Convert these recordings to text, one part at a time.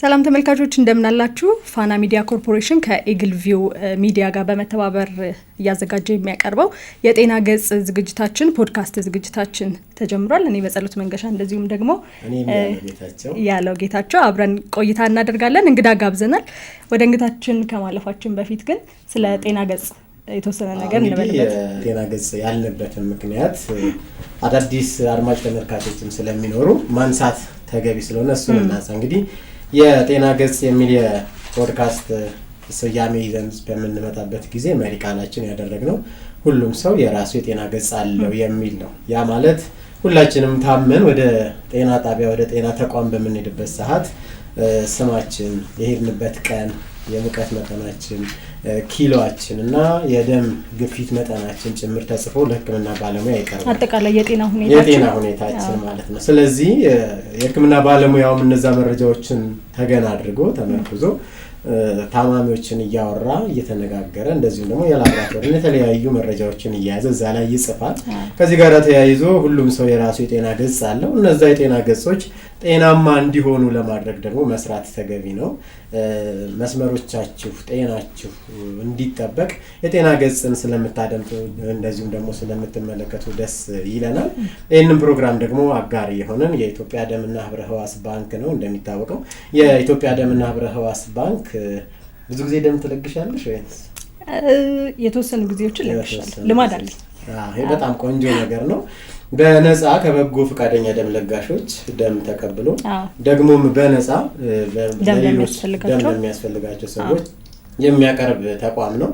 ሰላም ተመልካቾች እንደምን አላችሁ? ፋና ሚዲያ ኮርፖሬሽን ከኤግል ቪው ሚዲያ ጋር በመተባበር እያዘጋጀ የሚያቀርበው የጤና ገጽ ዝግጅታችን ፖድካስት ዝግጅታችን ተጀምሯል። እኔ በጸሎት መንገሻ እንደዚሁም ደግሞ ያለው ጌታቸው አብረን ቆይታ እናደርጋለን። እንግዳ ጋብዘናል። ወደ እንግዳችን ከማለፋችን በፊት ግን ስለ ጤና ገጽ የተወሰነ ነገር እንበልበት። ጤና ገጽ ያልነበትን ምክንያት አዳዲስ አድማጭ ተመልካቾችም ስለሚኖሩ ማንሳት ተገቢ ስለሆነ እሱን እናንሳ። እንግዲህ የጤና ገጽ የሚል የፖድካስት ስያሜ ይዘን በምንመጣበት ጊዜ መሪ ቃላችን ያደረግነው ሁሉም ሰው የራሱ የጤና ገጽ አለው የሚል ነው። ያ ማለት ሁላችንም ታመን ወደ ጤና ጣቢያ ወደ ጤና ተቋም በምንሄድበት ሰዓት ስማችን፣ የሄድንበት ቀን፣ የሙቀት መጠናችን፣ ኪሎአችን እና የደም ግፊት መጠናችን ጭምር ተጽፎ ለሕክምና ባለሙያ ይቀርባል። አጠቃላይ የጤና ሁኔታችን ማለት ነው። ስለዚህ የሕክምና ባለሙያውም እነዛ መረጃዎችን ተገና አድርጎ ተመርኩዞ ታማሚዎችን እያወራ እየተነጋገረ እንደዚሁም ደግሞ የላብራቶሪ የተለያዩ መረጃዎችን እያያዘ እዛ ላይ ይጽፋል። ከዚህ ጋር ተያይዞ ሁሉም ሰው የራሱ የጤና ገጽ አለው። እነዛ የጤና ገጾች ጤናማ እንዲሆኑ ለማድረግ ደግሞ መስራት ተገቢ ነው። መስመሮቻችሁ ጤናችሁ እንዲጠበቅ የጤና ገጽን ስለምታደምጡ እንደዚሁም ደግሞ ስለምትመለከቱ ደስ ይለናል። ይህንን ፕሮግራም ደግሞ አጋሪ የሆነን የኢትዮጵያ ደምና ህብረ ህዋስ ባንክ ነው። እንደሚታወቀው የኢትዮጵያ ደምና ህብረ ህዋስ ባንክ ብዙ ጊዜ ደም ትለግሻለሽ ወይ? የተወሰኑ ጊዜዎችን ለግሻለሁ። ልማድ አለኝ። ይሄ በጣም ቆንጆ ነገር ነው። በነፃ ከበጎ ፈቃደኛ ደም ለጋሾች ደም ተቀብሎ ደግሞም በነፃ ደም ለሚያስፈልጋቸው ሰዎች የሚያቀርብ ተቋም ነው።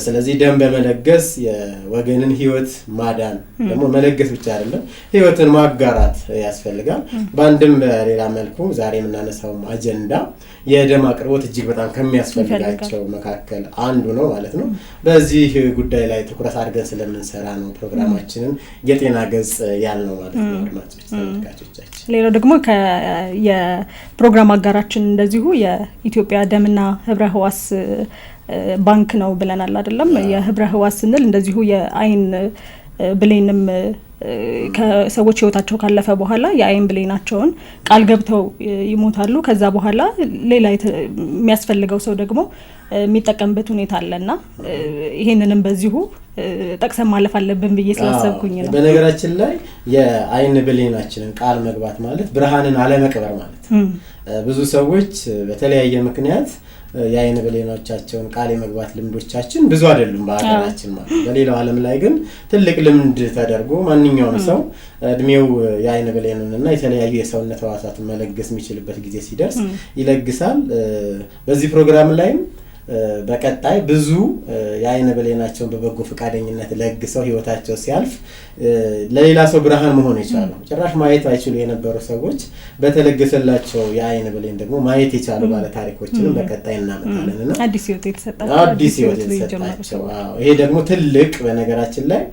ስለዚህ ደም በመለገስ የወገንን ህይወት ማዳን ደግሞ መለገስ ብቻ አይደለም፣ ህይወትን ማጋራት ያስፈልጋል። በአንድም በሌላ መልኩ ዛሬ የምናነሳው አጀንዳ የደም አቅርቦት እጅግ በጣም ከሚያስፈልጋቸው መካከል አንዱ ነው ማለት ነው። በዚህ ጉዳይ ላይ ትኩረት አድርገን ስለምንሰራ ነው ፕሮግራማችንን የጤና ገጽ ያልነው ማለት ነው። አድማጮች ተመልካቾቻችን፣ ሌላው ደግሞ የፕሮግራም አጋራችን እንደዚሁ የኢትዮጵያ ደምና ህብረ ህዋስ ባንክ ነው ብለናል አይደለም? የህብረ ህዋስ ስንል እንደዚሁ የአይን ብሌንም ከሰዎች ህይወታቸው ካለፈ በኋላ የአይን ብሌናቸውን ቃል ገብተው ይሞታሉ። ከዛ በኋላ ሌላ የሚያስፈልገው ሰው ደግሞ የሚጠቀምበት ሁኔታ አለና ይሄንንም በዚሁ ጠቅሰን ማለፍ አለብን ብዬ ስላሰብኩኝ ነው። በነገራችን ላይ የአይን ብሌናችንን ቃል መግባት ማለት ብርሃንን አለመቅበር ማለት ብዙ ሰዎች በተለያየ ምክንያት የአይን ብሌኖቻቸውን ቃል የመግባት ልምዶቻችን ብዙ አይደሉም በአገራችን ማለት። በሌላው ዓለም ላይ ግን ትልቅ ልምድ ተደርጎ ማንኛውም ሰው እድሜው የአይን ብሌኑንና የተለያዩ የሰውነት ህዋሳትን መለገስ የሚችልበት ጊዜ ሲደርስ ይለግሳል። በዚህ ፕሮግራም ላይም በቀጣይ ብዙ የአይን ብሌናቸውን በበጎ ፈቃደኝነት ለግሰው ህይወታቸው ሲያልፍ ለሌላ ሰው ብርሃን መሆን ይችላሉ። ጭራሽ ማየት አይችሉ የነበሩ ሰዎች በተለገሰላቸው የአይን ብሌን ደግሞ ማየት የቻሉ ባለ ታሪኮችንም በቀጣይ እናመጣለንና አዲስ ህይወት የተሰጣቸው ይሄ ደግሞ ትልቅ በነገራችን ላይ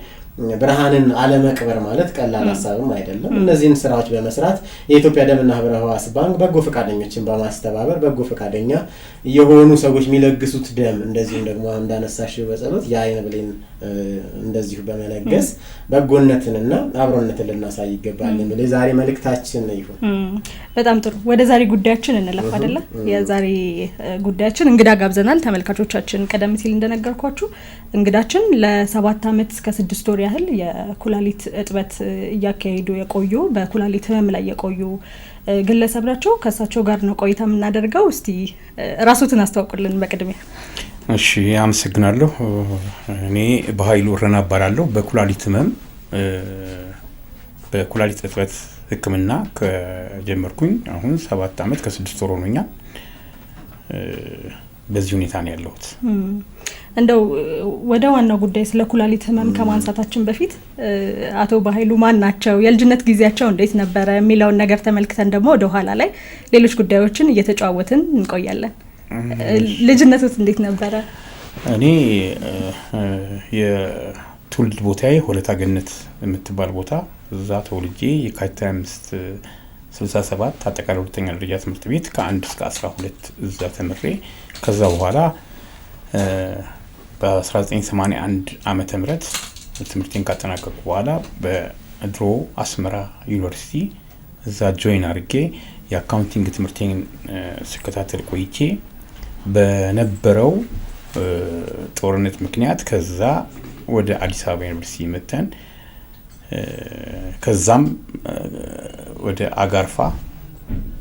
ብርሃንን አለመቅበር ማለት ቀላል ሀሳብም አይደለም። እነዚህን ስራዎች በመስራት የኢትዮጵያ ደምና ህብረ ህዋስ ባንክ በጎ ፈቃደኞችን በማስተባበር በጎ ፈቃደኛ የሆኑ ሰዎች የሚለግሱት ደም እንደዚሁም ደግሞ እንዳነሳሽው በጸሎት የአይን ብሌን እንደዚሁ በመለገስ በጎነትንና አብሮነትን ልናሳይ ይገባል የሚል የዛሬ መልእክታችን ይሁን። በጣም ጥሩ። ወደ ዛሬ ጉዳያችን እንለፍ አይደለ? የዛሬ ጉዳያችን እንግዳ ጋብዘናል። ተመልካቾቻችን ቀደም ሲል እንደነገርኳችሁ እንግዳችን ለ7 አመት እስከ 6 ወር ያህል የኩላሊት እጥበት እያካሄዱ የቆዩ በኩላሊት ህመም ላይ የቆዩ ግለሰብ ናቸው። ከእሳቸው ጋር ነው ቆይታ የምናደርገው። እስቲ ራስዎትን አስተዋውቁልን በቅድሚያ። እሺ፣ አመሰግናለሁ። እኔ በኃይሉ ረና እባላለሁ። በኩላሊት ህመም በኩላሊት እጥበት ህክምና ከጀመርኩኝ አሁን 7 አመት ከ6 ወር ሆኖኛል። በዚህ ሁኔታ ነው ያለሁት። እንደው ወደ ዋናው ጉዳይ ስለ ኩላሊት ህመም ከማንሳታችን በፊት አቶ በኃይሉ ማን ናቸው፣ የልጅነት ጊዜያቸው እንዴት ነበረ የሚለውን ነገር ተመልክተን ደግሞ ወደ ኋላ ላይ ሌሎች ጉዳዮችን እየተጫወትን እንቆያለን። ልጅነቱት እንዴት ነበረ? እኔ የትውልድ ቦታዬ ሆለታ ገነት የምትባል ቦታ፣ እዛ ተወልጄ የካቲት 567 አጠቃላይ ሁለተኛ ደረጃ ትምህርት ቤት ከ1 እስከ 12 እዛ ተምሬ ከዛ በኋላ በ1981 ዓመተ ምህረት ትምህርቴን ካጠናቀቅኩ በኋላ በድሮ አስመራ ዩኒቨርሲቲ እዛ ጆይን አድርጌ የአካውንቲንግ ትምህርቴን ስከታተል ቆይቼ በነበረው ጦርነት ምክንያት ከዛ ወደ አዲስ አበባ ዩኒቨርሲቲ መተን ከዛም ወደ አጋርፋ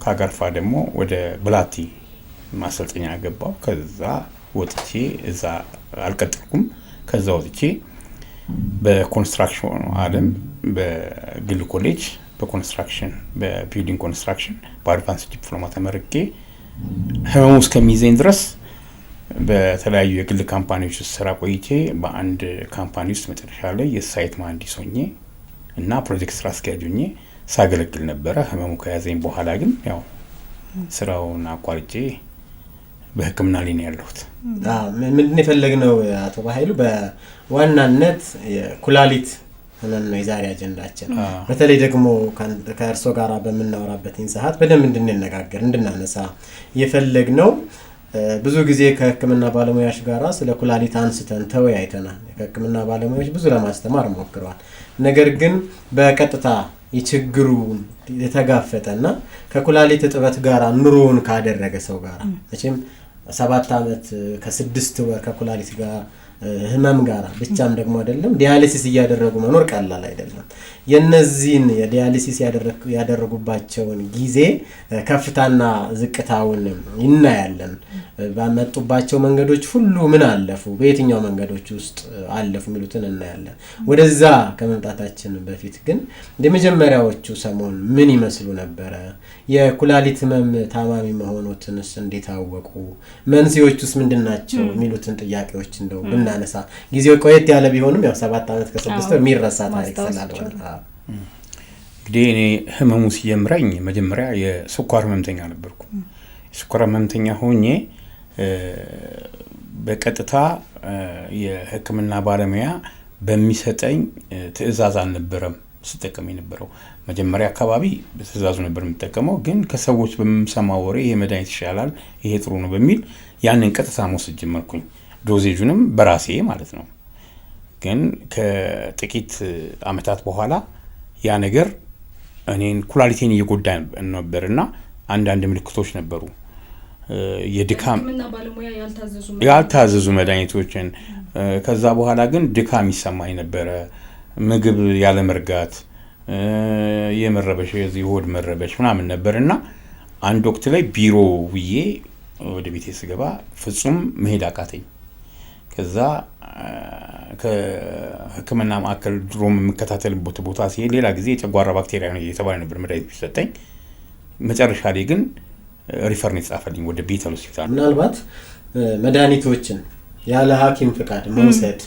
ከአጋርፋ ደግሞ ወደ ብላቲ ማሰልጠኛ ገባው። ከዛ ወጥቼ እዛ አልቀጠልኩም። ከዛ ወጥቼ በኮንስትራክሽን ዓለም በግል ኮሌጅ በኮንስትራክሽን በቢልዲንግ ኮንስትራክሽን በአድቫንስ ዲፕሎማ ተመርቄ ህመሙ እስከሚይዘኝ ድረስ በተለያዩ የግል ካምፓኒዎች ውስጥ ስራ ቆይቼ በአንድ ካምፓኒ ውስጥ መጨረሻ ላይ የሳይት መሀንዲስ ሆኜ እና ፕሮጀክት ስራ አስኪያጅ ሆኜ ሳገለግል ነበረ። ህመሙ ከያዘኝ በኋላ ግን ያው ስራውን አቋርጬ በህክምና ላይ ነው ያለሁት። ምንድን የፈለግነው አቶ በኃይሉ በዋናነት የኩላሊት ህመም ነው የዛሬ አጀንዳችን። በተለይ ደግሞ ከእርሶ ጋር በምናወራበት ሰዓት በደንብ እንድንነጋገር እንድናነሳ የፈለግነው ብዙ ጊዜ ከህክምና ባለሙያዎች ጋር ስለ ኩላሊት አንስተን ተወያይተናል። ከህክምና ባለሙያዎች ብዙ ለማስተማር ሞክረዋል። ነገር ግን በቀጥታ የችግሩን የተጋፈጠና ከኩላሊት እጥበት ጋር ኑሮውን ካደረገ ሰው ጋር መቼም 7 አመት ከ6 ወር ከኩላሊት ጋር ህመም ጋር ብቻም ደግሞ አይደለም ዲያሊሲስ እያደረጉ መኖር ቀላል አይደለም። የነዚህን የዲያሊሲስ ያደረጉባቸውን ጊዜ ከፍታና ዝቅታውን እናያለን። ባመጡባቸው መንገዶች ሁሉ ምን አለፉ፣ በየትኛው መንገዶች ውስጥ አለፉ የሚሉትን እናያለን። ወደዛ ከመምጣታችን በፊት ግን የመጀመሪያዎቹ ሰሞን ምን ይመስሉ ነበረ? የኩላሊት ህመም ታማሚ መሆኑትንስ እንዴት አወቁ? መንስኤዎቹስ ምንድናቸው? የሚሉትን ጥያቄዎች እንደው ብናነሳ ጊዜው ቆየት ያለ ቢሆንም ያው 7 አመት ከ6 ወር የሚረሳ ታሪክ ስላልሆነ እንግዲህ እኔ ህመሙ ሲጀምረኝ መጀመሪያ የስኳር ህመምተኛ ነበርኩ። የስኳር ህመምተኛ ሆኜ በቀጥታ የህክምና ባለሙያ በሚሰጠኝ ትዕዛዝ አልነበረም ስጠቀም የነበረው። መጀመሪያ አካባቢ በትዕዛዙ ነበር የምጠቀመው፣ ግን ከሰዎች በምሰማው ወሬ ይሄ መድኃኒት ይሻላል፣ ይሄ ጥሩ ነው በሚል ያንን ቀጥታ መውሰድ ጀመርኩኝ። ዶዜጁንም በራሴ ማለት ነው። ግን ከጥቂት አመታት በኋላ ያ ነገር እኔን ኩላሊቴን እየጎዳ ነበርና አንዳንድ ምልክቶች ነበሩ። የድካም ያልታዘዙ መድኃኒቶችን ከዛ በኋላ ግን ድካም ይሰማኝ ነበረ። ምግብ ያለ መርጋት፣ የመረበሽ የሆድ መረበሽ ምናምን ነበርና አንድ ወቅት ላይ ቢሮ ውዬ ወደ ቤቴ ስገባ ፍጹም መሄድ አቃተኝ። ከዛ ከህክምና ማዕከል ድሮም የምከታተልበት ቦታ ሲሄድ ሌላ ጊዜ የጨጓራ ባክቴሪያ ነው የተባለ ነበር መድኃኒት ቢሰጠኝ። መጨረሻ ላይ ግን ሪፈር ነው የተጻፈልኝ ወደ ቤተል ሆስፒታል። ምናልባት መድኃኒቶችን ያለ ሐኪም ፍቃድ መውሰድ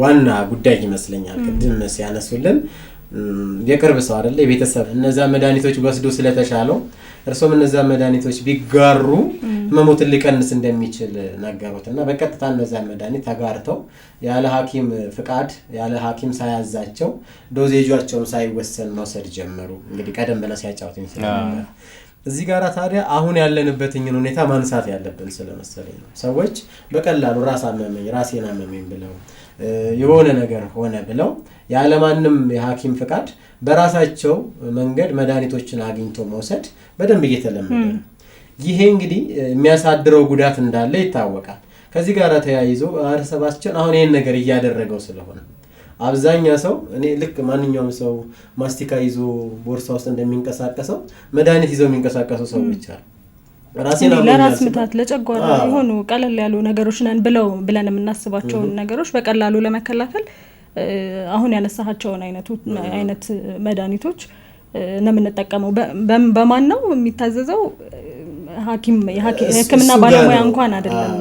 ዋና ጉዳይ ይመስለኛል። ቅድም ሲያነሱልን የቅርብ ሰው አይደለ የቤተሰብ እነዛ መድኃኒቶች ወስዶ ስለተሻለው እርሶም እነዛ መድኃኒቶች ቢጋሩ ህመሙን ሊቀንስ እንደሚችል ነገሩትና በቀጥታ እነዛ መድኃኒት ተጋርተው ያለ ሐኪም ፍቃድ ያለ ሐኪም ሳያዛቸው ዶዜጃቸውን ሳይወሰን መውሰድ ጀመሩ። እንግዲህ ቀደም ብለን ሲያጫውቱኝ ስለነበር እዚህ ጋር ታዲያ አሁን ያለንበትኝ ሁኔታ ማንሳት ያለብን ስለመሰለኝ ነው። ሰዎች በቀላሉ ራሴን አመመኝ ብለው የሆነ ነገር ሆነ ብለው ያለማንም የሐኪም ፍቃድ በራሳቸው መንገድ መድኃኒቶችን አግኝቶ መውሰድ በደንብ እየተለመደ ነው። ይሄ እንግዲህ የሚያሳድረው ጉዳት እንዳለ ይታወቃል። ከዚህ ጋር ተያይዞ አርሰባችን አሁን ይሄን ነገር እያደረገው ስለሆነ አብዛኛው ሰው እኔ ልክ ማንኛውም ሰው ማስቲካ ይዞ ቦርሳ ውስጥ እንደሚንቀሳቀሰው መድኃኒት ይዘው የሚንቀሳቀሱ ሰዎች አሉ። ለራስ ምታት ለጨጓራ የሆኑ ቀለል ያሉ ነገሮች ነን ብለን የምናስባቸው ነገሮች በቀላሉ ለመከላከል አሁን ያነሳሃቸውን አይነት መድኃኒቶች ነው የምንጠቀመው። በማን ነው የሚታዘዘው? የህክምና ባለሙያ እንኳን አይደለም።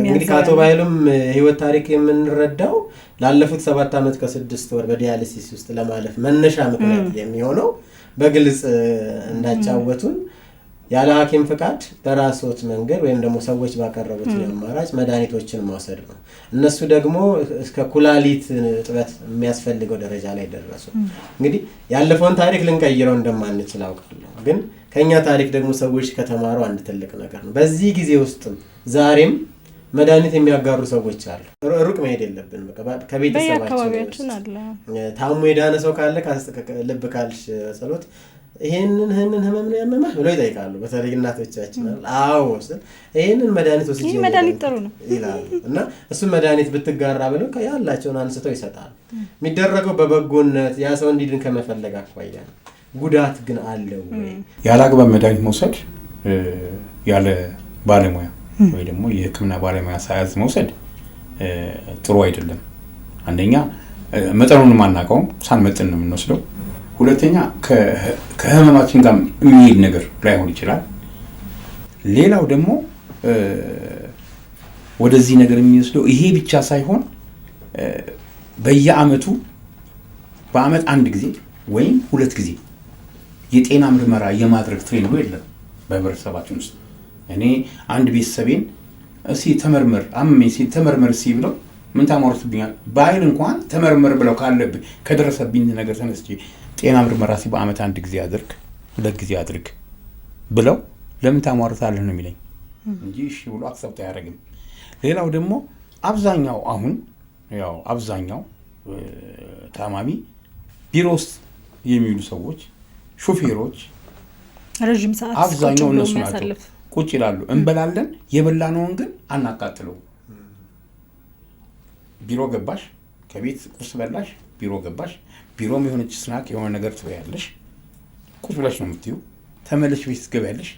እንግዲህ ከአቶ በኃይሉም ህይወት ታሪክ የምንረዳው ላለፉት 7 አመት ከ6 ወር በዲያሊሲስ ውስጥ ለማለፍ መነሻ ምክንያት የሚሆነው በግልጽ እንዳጫወቱን ያለ ሐኪም ፍቃድ በራስዎት መንገድ ወይም ደግሞ ሰዎች ባቀረቡት አማራጭ መድኃኒቶችን መውሰድ ነው። እነሱ ደግሞ እስከ ኩላሊት እጥበት የሚያስፈልገው ደረጃ ላይ ደረሱ። እንግዲህ ያለፈውን ታሪክ ልንቀይረው እንደማንችል አውቃለሁ፣ ግን ከኛ ታሪክ ደግሞ ሰዎች ከተማሩ አንድ ትልቅ ነገር ነው። በዚህ ጊዜ ውስጥም ዛሬም መድኃኒት የሚያጋሩ ሰዎች አሉ። ሩቅ መሄድ የለብን። ከቤተሰባችን ታሞ የዳነ ሰው ካለ ልብ ካልሽ ጸሎት ይሄንን ህመም ነው ያመመህ ብለው ይጠይቃሉ። በተለይ እናቶቻችን አዎ ይሄንን መድኃኒት ወስጄ ይሄ መድኃኒት ጥሩ ነው ይላሉ እና እሱ መድኃኒት ብትጋራ ብለው ያላቸውን አንስተው ይሰጣሉ። የሚደረገው በበጎነት ያ ሰው እንዲድን ከመፈለግ አኳያ ነው። ጉዳት ግን አለው ወይ? ያለ አግባብ መድኃኒት መውሰድ ያለ ባለሙያ ወይ ደግሞ የሕክምና ባለሙያ ሳያዝ መውሰድ ጥሩ አይደለም። አንደኛ መጠኑን ማናውቀው ሳንመጥን ነው የምንወስደው። ሁለተኛ ከህመማችን ጋር የሚሄድ ነገር ላይሆን ይችላል። ሌላው ደግሞ ወደዚህ ነገር የሚወስደው ይሄ ብቻ ሳይሆን በየአመቱ በአመት አንድ ጊዜ ወይም 2 ጊዜ የጤና ምርመራ የማድረግ ትሬንዱ የለም በህብረተሰባችን ውስጥ። እኔ አንድ ቤተሰቤን እስኪ ተመርመር አመመኝ ሲል ተመርመር እስኪ ብለው ምን ታሟርቱብኛል ባይል እንኳን ተመርመር ብለው ካለብኝ ከደረሰብኝ ነገር ተነስቼ ጤና ምርመራ እስኪ በአመት 1 ጊዜ አድርግ 2 ጊዜ አድርግ ብለው ለምን ታሟርታለህ ነው የሚለኝ እንጂ እሺ ብሎ አክሰፕት አያደርግም። ሌላው ደግሞ አብዛኛው ታማሚ ቢሮ ውስጥ የሚውሉ ሰዎች ሹፌሮች ረጅም ሰዓት አብዛኛው እነሱ ናቸው ቁጭ ይላሉ። እንበላለን የበላነውን ግን አናቃጥለው። ቢሮ ገባሽ ከቤት ቁርስ በላሽ ቢሮ ገባሽ ቢሮም የሆነች ስናክ የሆነ ነገር ትበያለሽ ቁጭ ብለሽ ነው የምትዩ። ተመለሽ ቤት ትገቢያለሽ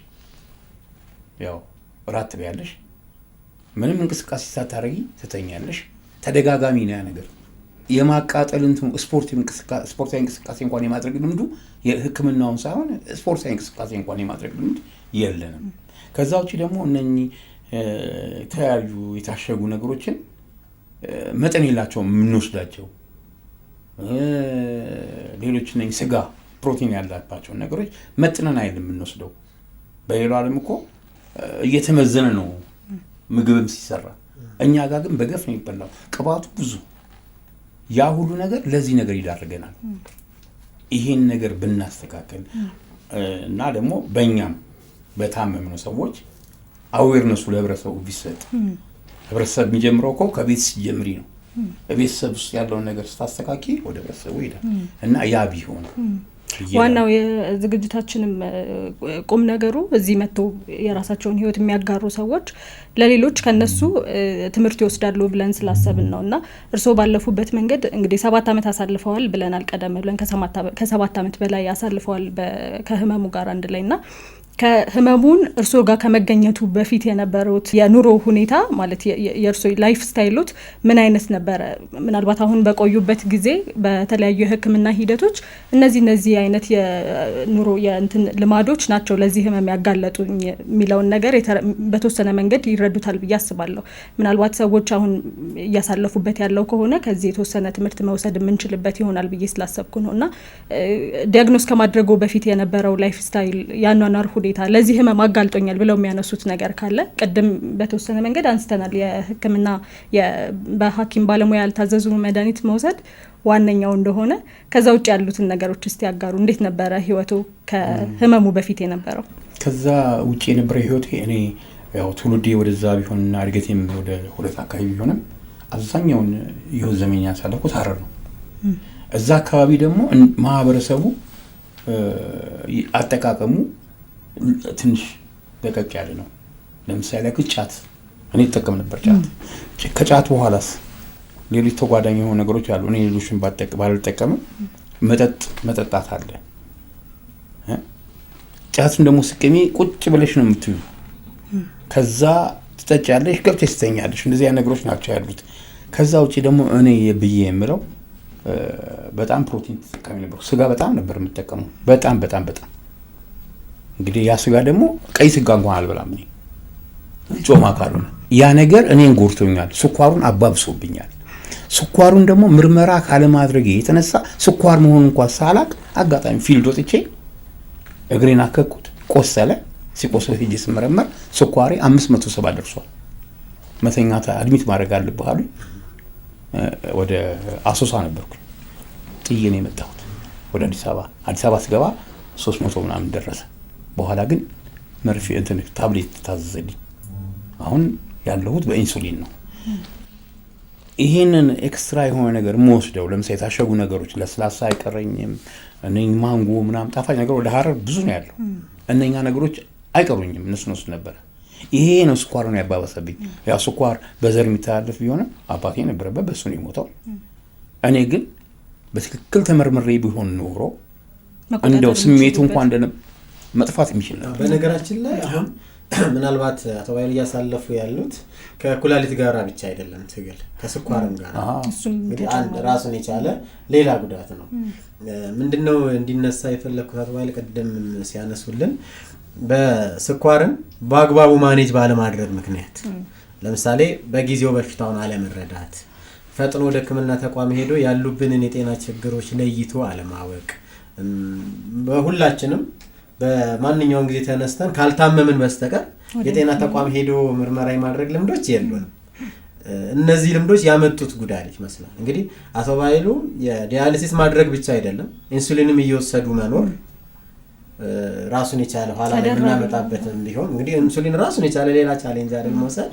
ያው እራት ትበያለሽ ምንም እንቅስቃሴ ሳታረጊ ትተኛለሽ። ተደጋጋሚ ነው ያ ነገር። የማቃጠል እንትን ስፖርታዊ እንቅስቃሴ እንኳን የማድረግ ልምዱ የሕክምናውን ሳይሆን ስፖርታዊ እንቅስቃሴ እንኳን የማድረግ ልምድ የለንም። ከዛ ውጪ ደግሞ እነኚህ የተለያዩ የታሸጉ ነገሮችን መጠን የላቸውም የምንወስዳቸው። ሌሎች እነኚህ ስጋ ፕሮቲን ያላባቸውን ነገሮች መጥነን አይደለም የምንወስደው። በሌላው ዓለም እኮ እየተመዘነ ነው ምግብም ሲሰራ። እኛ ጋር ግን በገፍ ነው የሚበላው። ቅባቱ ብዙ። ያ ሁሉ ነገር ለዚህ ነገር ይዳርገናል። ይሄን ነገር ብናስተካከል እና ደግሞ በእኛም በታመምነው ሰዎች አዌርነሱ ለህብረተሰቡ ቢሰጥ። ህብረተሰብ የሚጀምረው እኮ ከቤት ሲጀምሪ ነው። በቤተሰብ ውስጥ ያለውን ነገር ስታስተካኪ ወደ ህብረተሰቡ ይሄዳል እና ያ ቢሆን ዋናው የዝግጅታችንም ቁም ነገሩ እዚህ መጥቶ የራሳቸውን ህይወት የሚያጋሩ ሰዎች ለሌሎች ከነሱ ትምህርት ይወስዳሉ ብለን ስላሰብን ነው። እና እርስዎ ባለፉበት መንገድ እንግዲህ 7 ዓመት አሳልፈዋል ብለናል። ቀደም ብለን ከ7 ዓመት በላይ አሳልፈዋል ከህመሙ ጋር አንድ ላይ እና ከህመሙን እርስዎ ጋር ከመገኘቱ በፊት የነበሩት የኑሮ ሁኔታ ማለት የእርስዎ ላይፍ ስታይሎት ምን አይነት ነበረ? ምናልባት አሁን በቆዩበት ጊዜ በተለያዩ የህክምና ሂደቶች እነዚህ አይነት የኑሮ የእንትን ልማዶች ናቸው ለዚህ ህመም ያጋለጡኝ የሚለውን ነገር በተወሰነ መንገድ ይረዱታል ብዬ አስባለሁ። ምናልባት ሰዎች አሁን እያሳለፉበት ያለው ከሆነ ከዚህ የተወሰነ ትምህርት መውሰድ የምንችልበት ይሆናል ብዬ ስላሰብኩ ነው። እና ዲያግኖስ ከማድረጉ በፊት የነበረው ላይፍ ስታይል ያኗኗር ሁኔታ ለዚህ ህመም አጋልጦኛል ብለው የሚያነሱት ነገር ካለ ቅድም በተወሰነ መንገድ አንስተናል። የህክምና በሐኪም ባለሙያ ያልታዘዙ መድኃኒት መውሰድ ዋነኛው እንደሆነ ከዛ ውጭ ያሉትን ነገሮች እስቲ ያጋሩ። እንዴት ነበረ ህይወቱ ከህመሙ በፊት የነበረው? ከዛ ውጭ የነበረ ህይወቴ እኔ ያው ትውልዴ ወደዛ ቢሆንና እድገቴም ወደ ሁለት አካባቢ ቢሆንም አብዛኛውን ህይወት ዘመን ያሳለፍኩት ሐረር ነው። እዛ አካባቢ ደግሞ ማህበረሰቡ አጠቃቀሙ ትንሽ ደቀቅ ያለ ነው። ለምሳሌ ጫት እኔ ተጠቀም ነበር። ጫት ከጫት በኋላስ ሌሎች ተጓዳኝ የሆኑ ነገሮች አሉ። እኔ ሌሎችን ባልጠቀምም መጠጣት አለ። ጫትን ደግሞ ስቅሚ ቁጭ ብለሽ ነው የምትዩ። ከዛ ትጠጫለሽ፣ ገብተሽ ትተኛለሽ። እንደዚህ አይነት ነገሮች ናቸው ያሉት። ከዛ ውጪ ደግሞ እኔ ብዬ የምለው በጣም ፕሮቲን ተጠቃሚ ነበር። ስጋ በጣም ነበር የምጠቀመው። በጣም እንግዲህ ያ ስጋ ደግሞ ቀይ ስጋ እንኳን አልበላም እኔ ጾማ ካልሆነ። ያ ነገር እኔን ጎርቶኛል። ስኳሩን አባብሶብኛል። ስኳሩን ደግሞ ምርመራ ካለማድረግ የተነሳ ስኳር መሆኑን እንኳን ሳላቅ አጋጣሚ ፊልድ ወጥቼ እግሬን አከኩት፣ ቆሰለ። ሲቆሰል ሄጄ ስመረመር ስኳሬ 570 ደርሷል። መተኛት አድሚት ማድረግ አለብህ አሉኝ። ወደ አሶሳ ነበርኩ ጥዬ ነው የመጣሁት ወደ አዲስ አበባ ስገባ 300 ምናምን ደረሰ። በኋላ ግን መርፌ ታብሌት ታዘዘልኝ። አሁን ያለሁት በኢንሱሊን ነው። ይሄንን ኤክስትራ የሆነ ነገር የምወስደው ለምሳሌ የታሸጉ ነገሮች ለስላሳ አይቀረኝም፣ እነኝ ማንጎ ምናምን ጣፋጭ ነገር ወደ ሀረር ብዙ ነው ያለው። እነኛ ነገሮች አይቀሩኝም፣ እነሱ ነበር። ይሄ ነው ስኳር ነው ያባባሰብኝ። ያው ስኳር በዘር የሚተላለፍ ቢሆንም አባቴ ነበረበት፣ በሱ ነው የሞተው። እኔ ግን በትክክል ተመርምሬ ቢሆን ኖሮ እንደው ስሜቱ እንኳን እንደ መጥፋት የሚችል ነበር። በነገራችን ላይ አሁን ምናልባት አቶ ባይሉ እያሳለፉ ያሉት ከኩላሊት ጋር ብቻ አይደለም ትግል፣ ከስኳርም ጋር እንግዲህ አንድ ራሱን የቻለ ሌላ ጉዳት ነው። ምንድነው እንዲነሳ የፈለኩት አቶ ባይሉ ቀደም ሲያነሱልን በስኳርን በአግባቡ ማኔጅ ባለማድረግ ምክንያት ለምሳሌ በጊዜው በሽታውን አለመረዳት፣ ፈጥኖ ወደ ሕክምና ተቋም ሄዶ ያሉብንን የጤና ችግሮች ለይቶ አለማወቅ፣ በሁላችንም በማንኛውም ጊዜ ተነስተን ካልታመምን በስተቀር የጤና ተቋም ሄዶ ምርመራ የማድረግ ልምዶች የሉንም። እነዚህ ልምዶች ያመጡት ጉዳት ይመስላል። እንግዲህ አቶ ባይሉ የዲያሊሲስ ማድረግ ብቻ አይደለም ኢንሱሊንም እየወሰዱ መኖር ራሱን የቻለ ኋላ ላይ የምናመጣበትም ቢሆን እንግዲህ ኢንሱሊን ራሱን የቻለ ሌላ ቻሌንጅ አይደል መውሰድ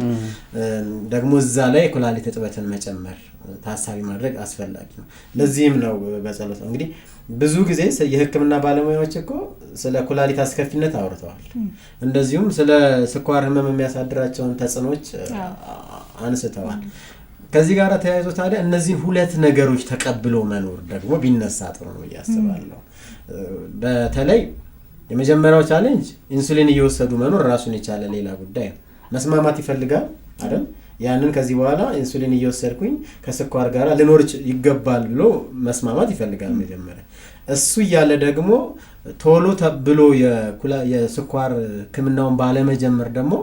ደግሞ እዛ ላይ ኩላሊት እጥበትን መጨመር ታሳቢ ማድረግ አስፈላጊ ነው። ለዚህም ነው በጸሎት እንግዲህ ብዙ ጊዜ የህክምና ባለሙያዎች እኮ ስለ ኩላሊት አስከፊነት አውርተዋል። እንደዚሁም ስለ ስኳር ህመም የሚያሳድራቸውን ተጽዕኖች አንስተዋል። ከዚህ ጋር ተያይዞ ታዲያ እነዚህን ሁለት ነገሮች ተቀብሎ መኖር ደግሞ ቢነሳ ጥሩ ነው ያስባለሁ። በተለይ የመጀመሪያው ቻሌንጅ ኢንሱሊን እየወሰዱ መኖር ራሱን የቻለ ሌላ ጉዳይ ነው። መስማማት ይፈልጋል አይደል? ያንን ከዚህ በኋላ ኢንሱሊን እየወሰድኩኝ ከስኳር ጋር ልኖር ይገባል ብሎ መስማማት ይፈልጋል መጀመሪያ። እሱ እያለ ደግሞ ቶሎ ተብሎ የስኳር ህክምናውን ባለመጀመር ደግሞ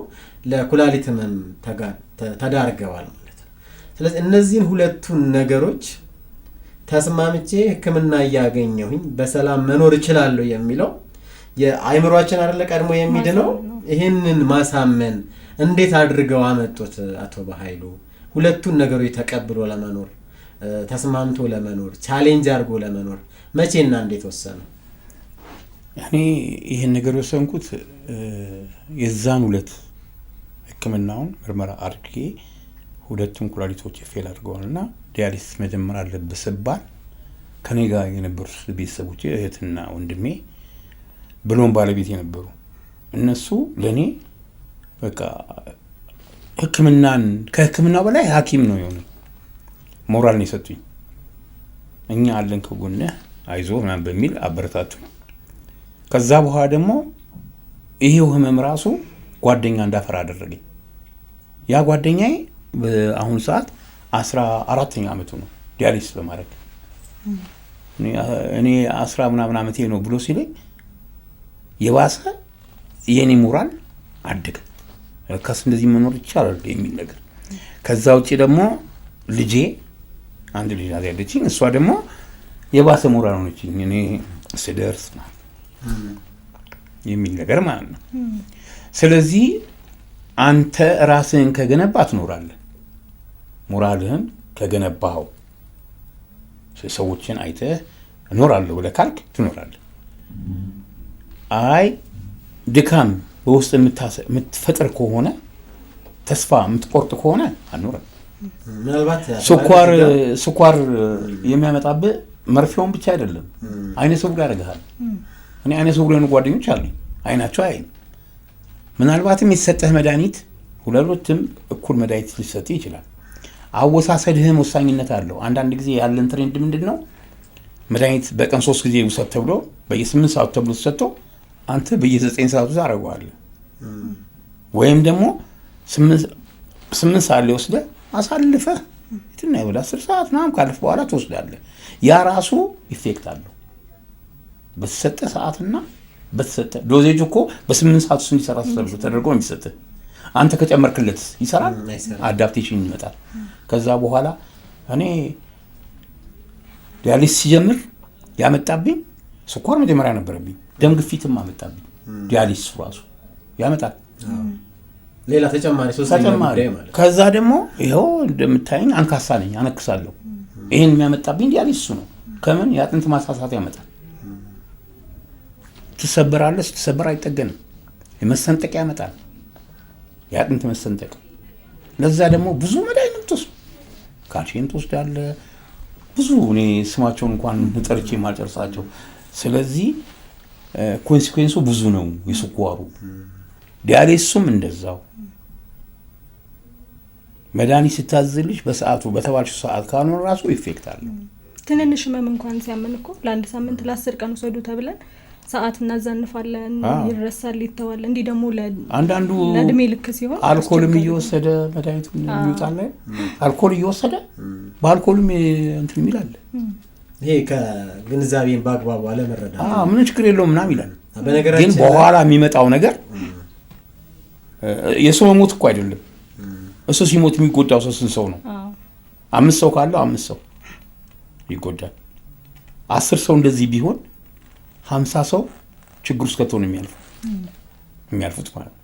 ለኩላሊት ህመም ተዳርገዋል ማለት ነው። ስለዚህ እነዚህን ሁለቱን ነገሮች ተስማምቼ ህክምና እያገኘሁኝ በሰላም መኖር እችላለሁ የሚለው የአይምሮአችን አይደለ ቀድሞ የሚድነው። ይሄንን ማሳመን እንዴት አድርገው አመጡት አቶ በኃይሉ? ሁለቱን ነገሮች ተቀብሎ ለመኖር ተስማምቶ ለመኖር ቻሌንጅ አድርጎ ለመኖር መቼና እንዴት ወሰኑ? እኔ ይሄን ነገር ወሰንኩት የዛን ሁለት ህክምናውን ምርመራ አድርጌ ሁለቱም ኩላሊቶች ፌል አድርገዋልና ዲያሊሲስ መጀመር አለበት ሲባል ከኔ ጋር የነበሩ ቤተሰቦቼ እህትና ወንድሜ ብሎም ባለቤት የነበሩ እነሱ ለኔ በቃ ከህክምናው በላይ ሐኪም ነው የሆነ ሞራል ነው የሰጡኝ። እኛ አለን ከጎንህ አይዞህ ምናምን በሚል አበረታቱኝ። ከዛ በኋላ ደግሞ ይሄው ህመም ራሱ ጓደኛ እንዳፈራ አደረገኝ። ያ ጓደኛዬ በአሁኑ ሰዓት 14ኛ አመቱ ነው ዲያሊሲስ በማድረግ እኔ 10 ምናምን አመቴ ነው ብሎ ሲለኝ የባሰ የኔ ሞራል አደገ። ከስ እንደዚህ መኖር ይቻላል የሚል ነገር። ከዛ ውጪ ደግሞ ልጄ አንድ ልጅ ያለችኝ እሷ ደግሞ የባሰ ሞራል ሆነችኝ እኔ ስደርስ ነው የሚል ነገር ማለት ነው። ስለዚህ አንተ ራስህን ከገነባ ትኖራለህ። ሞራልህን ከገነባው ሰዎችን አይተህ እኖራለሁ ብለህ ካልክ ትኖራለህ። አይ ድካም በውስጥ የምትፈጥር ከሆነ ተስፋ የምትቆርጥ ከሆነ አኖርም። ምናልባት ስኳር የሚያመጣብህ መርፌውን ብቻ አይደለም አይነ ስውር ያደርግሃል። እኔ አይነ ስውር የሆኑ ጓደኞች አሉኝ አይናቸው አይን ምናልባትም የተሰጠህ መድኃኒት ሁለቱም እኩል መድኃኒት ሊሰጥ ይችላል። አወሳሰድህም ወሳኝነት አለው። አንዳንድ ጊዜ ያለን ትሬንድ ምንድነው መድኃኒት በቀን 3 ጊዜ ውሰድ ተብሎ በየ8 ሰዓት ተብሎ ተሰጥቶ አንተ በየ9 ሰዓቱ ታረጋዋለህ። ወይም ደግሞ 8 ሰዓት ላይ ወስደህ አሳልፈህ እንትና ይወላ 10 ሰዓት ምናምን ካለፈ በኋላ ትወስዳለህ። ያ ራሱ ኢፌክት አለው። በተሰጠ ሰዓትና በተሰጠ ዶዜጅ እኮ በ8 ሰዓት ውስጥ እንዲሰራ ተደርጎ ነው የሚሰጥህ። አንተ ከጨመርክለት ይሰራል፣ አዳፕቴሽን ይመጣል። ከዛ በኋላ እኔ ዲያሊሲስ ሲጀምር ያመጣብኝ ስኳር መጀመሪያ ነበረብኝ፣ ደም ግፊትም አመጣብኝ። ዲያሊሲስ ራሱ ያመጣል ሌላ ተጨማሪ ተጨማሪ። ከዛ ደግሞ ይሄው እንደምታየኝ አንካሳ ነኝ፣ አነክሳለሁ። ይሄን የሚያመጣብኝ ዲያሊሲስ ነው። ከምን ያጥንት ማሳሳት ያመጣል። ትሰበራለህ፣ ስትሰበር አይጠገንም። የመሰንጠቅ ያመጣል፣ ያጥንት መሰንጠቅ። ለዛ ደግሞ ብዙ መድኃኒት ትወስድ፣ ካልሲየም ትወስዳለህ። ብዙ እኔ ስማቸውን እንኳን ጠርቼ ማልጨርሳቸው ስለዚህ ኮንሲኩዌንሱ ብዙ ነው የስኳሩ። ዲያሊሲሱም እንደዛው መድኃኒት ስታዝልሽ በሰዓቱ በተባልሽ ሰዓት ካልሆነ ራሱ ኢፌክት አለው። ትንንሽ ህመም እንኳን ሲያመን እኮ ለ1 ሳምንት ለ10 ቀን ወሰዱ ተብለን ሰዓት እናዛንፋለን፣ ይረሳል፣ ይተዋል። እንዲህ ደግሞ አንዳንዱ ለእድሜ ልክ ሲሆን አልኮልም እየወሰደ መድኃኒቱን የሚወጣል፣ አልኮል እየወሰደ በአልኮልም እንትን ይላል። ይሄ ከግንዛቤን በአግባቡ አለመረዳት ምን ችግር የለውም ምናምን ይላል። በነገራችን ግን በኋላ የሚመጣው ነገር የሰው ሞት እኮ አይደለም። እሱ ሲሞት የሚጎዳው ሰው ስንት ሰው ነው? 5 ሰው ካለው 5 ሰው ይጎዳል። 10 ሰው እንደዚህ ቢሆን 50 ሰው ችግር ውስጥ ከቶ ነው የሚያልፉት ማለት ነው።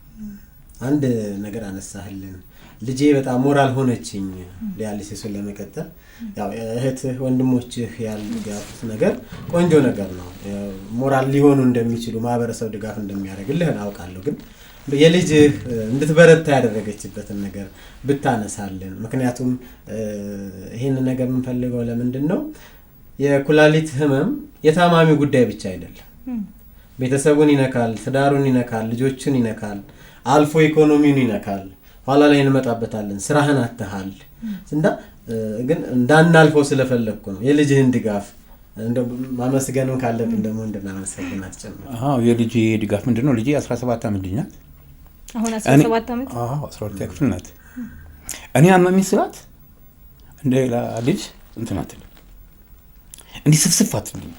አንድ ነገር አነሳህልን። ልጄ በጣም ሞራል ሆነችኝ ዲያሊሲሱን ለመቀጠል። ያው እህትህ ወንድሞችህ ያሉት ነገር ቆንጆ ነገር ነው። ሞራል ሊሆኑ እንደሚችሉ ማህበረሰብ ድጋፍ እንደሚያደርግልህ አውቃለሁ። ግን የልጅህ እንድትበረታ ያደረገችበትን ነገር ብታነሳልን። ምክንያቱም ይህን ነገር የምንፈልገው ለምንድን ነው? የኩላሊት ህመም የታማሚው ጉዳይ ብቻ አይደለም። ቤተሰቡን ይነካል፣ ትዳሩን ይነካል፣ ልጆችን ይነካል፣ አልፎ ኢኮኖሚውን ይነካል። ኋላ ላይ እንመጣበታለን። ስራህን አተሃል እንዳ ግን እንዳናልፈው ስለፈለግኩ ነው የልጅህን ድጋፍ እንደው ማመስገኑን ካለብን ደግሞ እንድናመሰግናት ጨምር። የልጅ ድጋፍ ምንድነው? ልጅ 17 ዓመት ልጅ ናት። አሁን 17 ዓመት 12 ክፍል ናት። እኔ አመመኝ ስላት እንደ ሌላ ልጅ እንትን አትልም፣ እንዲህ ስፍስፍ አትልም፣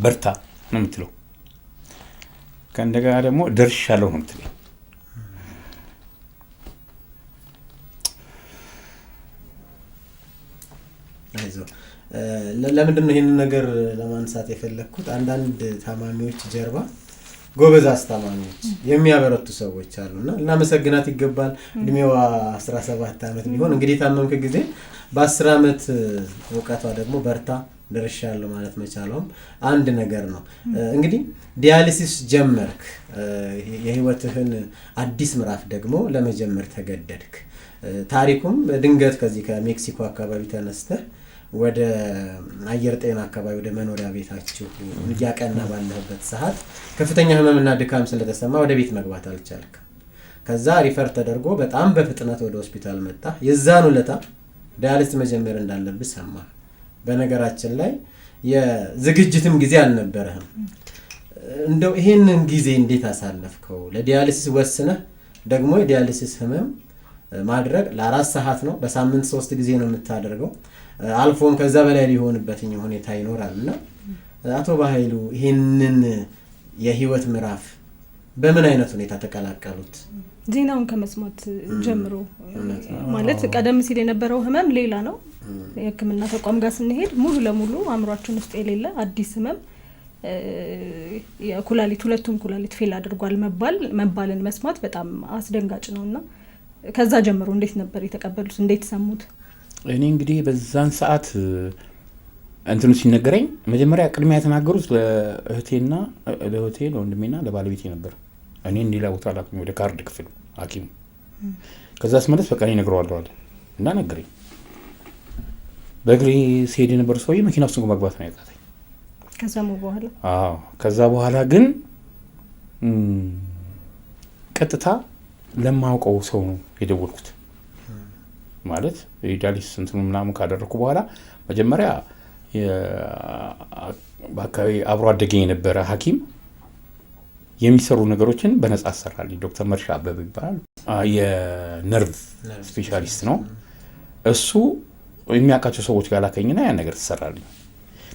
በርታ ነው የምትለው። ከእንደገና ደግሞ ደርሻለሁ ነው የምትለኝ። ለምንድን ነው ይህንን ነገር ለማንሳት የፈለግኩት? አንዳንድ ታማሚዎች ጀርባ ጎበዝ አስታማሚዎች የሚያበረቱ ሰዎች አሉና እናመሰግናት ይገባል። እድሜዋ 17 ዓመት ቢሆን እንግዲህ ታመምክ ጊዜ በ10 ዓመት እውቀቷ ደግሞ በርታ ደርሻለሁ ማለት መቻለውም አንድ ነገር ነው። እንግዲህ ዲያሊሲስ ጀመርክ፣ የህይወትህን አዲስ ምዕራፍ ደግሞ ለመጀመር ተገደድክ። ታሪኩም ድንገት ከዚህ ከሜክሲኮ አካባቢ ተነስተህ ወደ አየር ጤና አካባቢ ወደ መኖሪያ ቤታችሁ እያቀና ባለህበት ሰዓት ከፍተኛ ህመምና ድካም ስለተሰማ ወደ ቤት መግባት አልቻልክም። ከዛ ሪፈር ተደርጎ በጣም በፍጥነት ወደ ሆስፒታል መጣ። የዛኑ ዕለት ዲያሊሲስ መጀመር እንዳለብህ ሰማ። በነገራችን ላይ የዝግጅትም ጊዜ አልነበረህም። እንደው ይሄንን ጊዜ እንዴት አሳለፍከው? ለዲያሊሲስ ወስነህ ደግሞ የዲያሊሲስ ህመም ማድረግ ለ4 ሰዓት ነው፣ በሳምንት 3 ጊዜ ነው የምታደርገው። አልፎም ከዛ በላይ ሊሆንበትኝ ሁኔታ ይኖራል እና አቶ በኃይሉ ይሄንን የህይወት ምዕራፍ በምን አይነት ሁኔታ ተቀላቀሉት? ዜናውን ከመስማት ጀምሮ ማለት ቀደም ሲል የነበረው ህመም ሌላ ነው። የህክምና ተቋም ጋር ስንሄድ ሙሉ ለሙሉ አእምሯችን ውስጥ የሌለ አዲስ ህመም፣ የኩላሊት ሁለቱም ኩላሊት ፌል አድርጓል መባልን መስማት በጣም አስደንጋጭ ነውና ከዛ ጀምሮ እንዴት ነበር የተቀበሉት? እንዴት ሰሙት? እኔ እንግዲህ በዛን ሰዓት እንትኑ ሲነገረኝ መጀመሪያ ቅድሚያ የተናገሩት ለእህቴና ለወንድሜና ለባለቤቴ ነበር። እኔ እንዲላ ቦታ ላኩኝ ወደ ካርድ ክፍል ሐኪሙ። ከዛ ስመለስ በቃ እኔ እነግረዋለሁ አለ እና ነገረኝ። በእግሬ ሲሄድ የነበር ሰውዬ መኪና ውስጥ መግባት ነው ያቃተኝ ከሰሙ በኋላ። ከዛ በኋላ ግን ቀጥታ ለማውቀው ሰው ነው የደወልኩት። ማለት የዲያሊሲስ እንትኑ ምናምን ካደረኩ በኋላ መጀመሪያ በአካባቢ አብሮ አደገኝ የነበረ ሐኪም የሚሰሩ ነገሮችን በነጻ አሰራልኝ። ዶክተር መርሻ አበበ ይባላል። የነርቭ ስፔሻሊስት ነው። እሱ የሚያውቃቸው ሰዎች ጋር ላከኝና ያን ነገር ተሰራልኝ።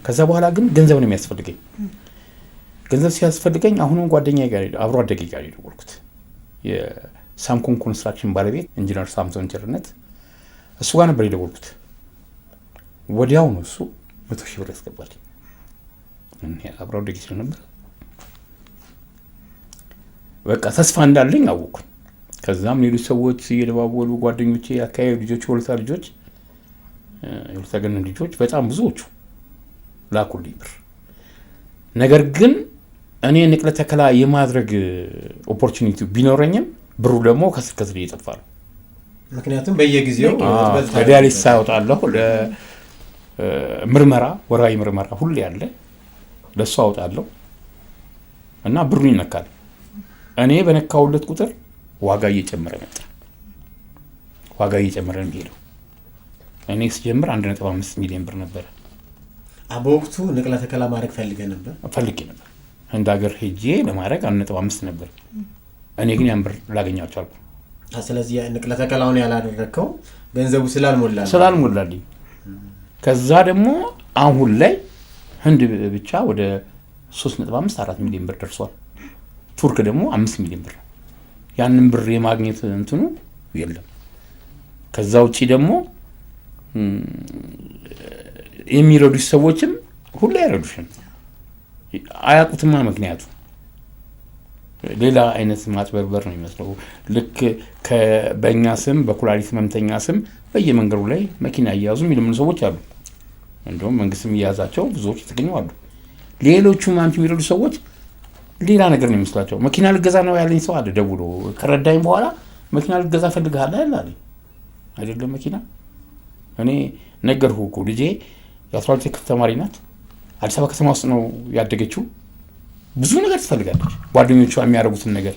ከዛ በኋላ ግን ገንዘብ ነው የሚያስፈልገኝ። ገንዘብ ሲያስፈልገኝ አሁንም ጓደኛዬ ጋር አብሮ አደገኝ ጋር የደወልኩት የሳምኮን ኮንስትራክሽን ባለቤት ኢንጂነር ሳምሶን ቸርነት እሱ ጋር ነበር የደወልኩት። ወዲያው ነው እሱ 100,000 ብር ያስገባልኝ። እኔ አብሮ አደገኝ ስለነበር በቃ ተስፋ እንዳለኝ አወኩኝ። ከዛም ሌሎች ሰዎች እየደባበሉ ጓደኞቼ፣ አካባቢ ልጆች፣ ወልታ ልጆች፣ የወልታ ገነ ልጆች በጣም ብዙዎቹ ላኩልኝ ብር። ነገር ግን እኔ ንቅለ ተከላ የማድረግ ኦፖርቹኒቲ ቢኖረኝም ብሩ ደግሞ ከስር እየጠፋ ነው። ምክንያቱም በየጊዜው ዲያሊሲስ ያወጣለሁ፣ ለምርመራ ወራዊ ምርመራ ሁሌ ያለ ለሱ አውጣለሁ እና ብሩን ይነካል። እኔ በነካውለት ቁጥር ዋጋ እየጨመረ መጣ። ዋጋ እየጨመረ ነው የሚሄደው። እኔ ስጀምር 1.5 ሚሊዮን ብር ነበር። በወቅቱ ንቅለ ተከላ ማድረግ ፈልጌ ነበር። ህንድ ሀገር ሄጄ ለማድረግ 1.5 ነበር። እኔ ግን ያን ብር ላገኘው አልቻልኩም። ስለዚህ ንቅለ ተከላውን ያላደረከው ገንዘቡ ስላልሞላልኝ ከዛ ደግሞ አሁን ላይ ህንድ ብቻ ወደ 3.5 4 ሚሊዮን ብር ደርሷል። ቱርክ ደግሞ 5 ሚሊዮን ብር። ያንን ብር የማግኘት እንትኑ የለም። ከዛ ውጪ ደግሞ የሚረዱሽ ሰዎችም ሁሉ አይረዱሽም፣ አያውቁትማ። ምክንያቱ ሌላ አይነት ማጥበርበር ነው የሚመስለው። ልክ በእኛ ስም በኩላሊት ህመምተኛ ስም በየመንገዱ ላይ መኪና እያያዙ የሚለምኑ ሰዎች አሉ። እንደውም መንግስትም እያያዛቸው ብዙዎች የተገኙ አሉ። ሌሎቹም አንቺ የሚረዱ ሰዎች ሌላ ነገር ነው የሚመስላቸው። መኪና ልገዛ ነው ያለኝ ሰው አለ ደውሎ ከረዳኝ በኋላ መኪና ልገዛ ፈልግሃል አለኝ። አይደለም መኪና እኔ ነገርኩህ እኮ ልጄ የ12 ክፍል ተማሪ ናት። አዲስ አበባ ከተማ ውስጥ ነው ያደገችው። ብዙ ነገር ትፈልጋለች፣ ጓደኞቿ የሚያደርጉትን ነገር።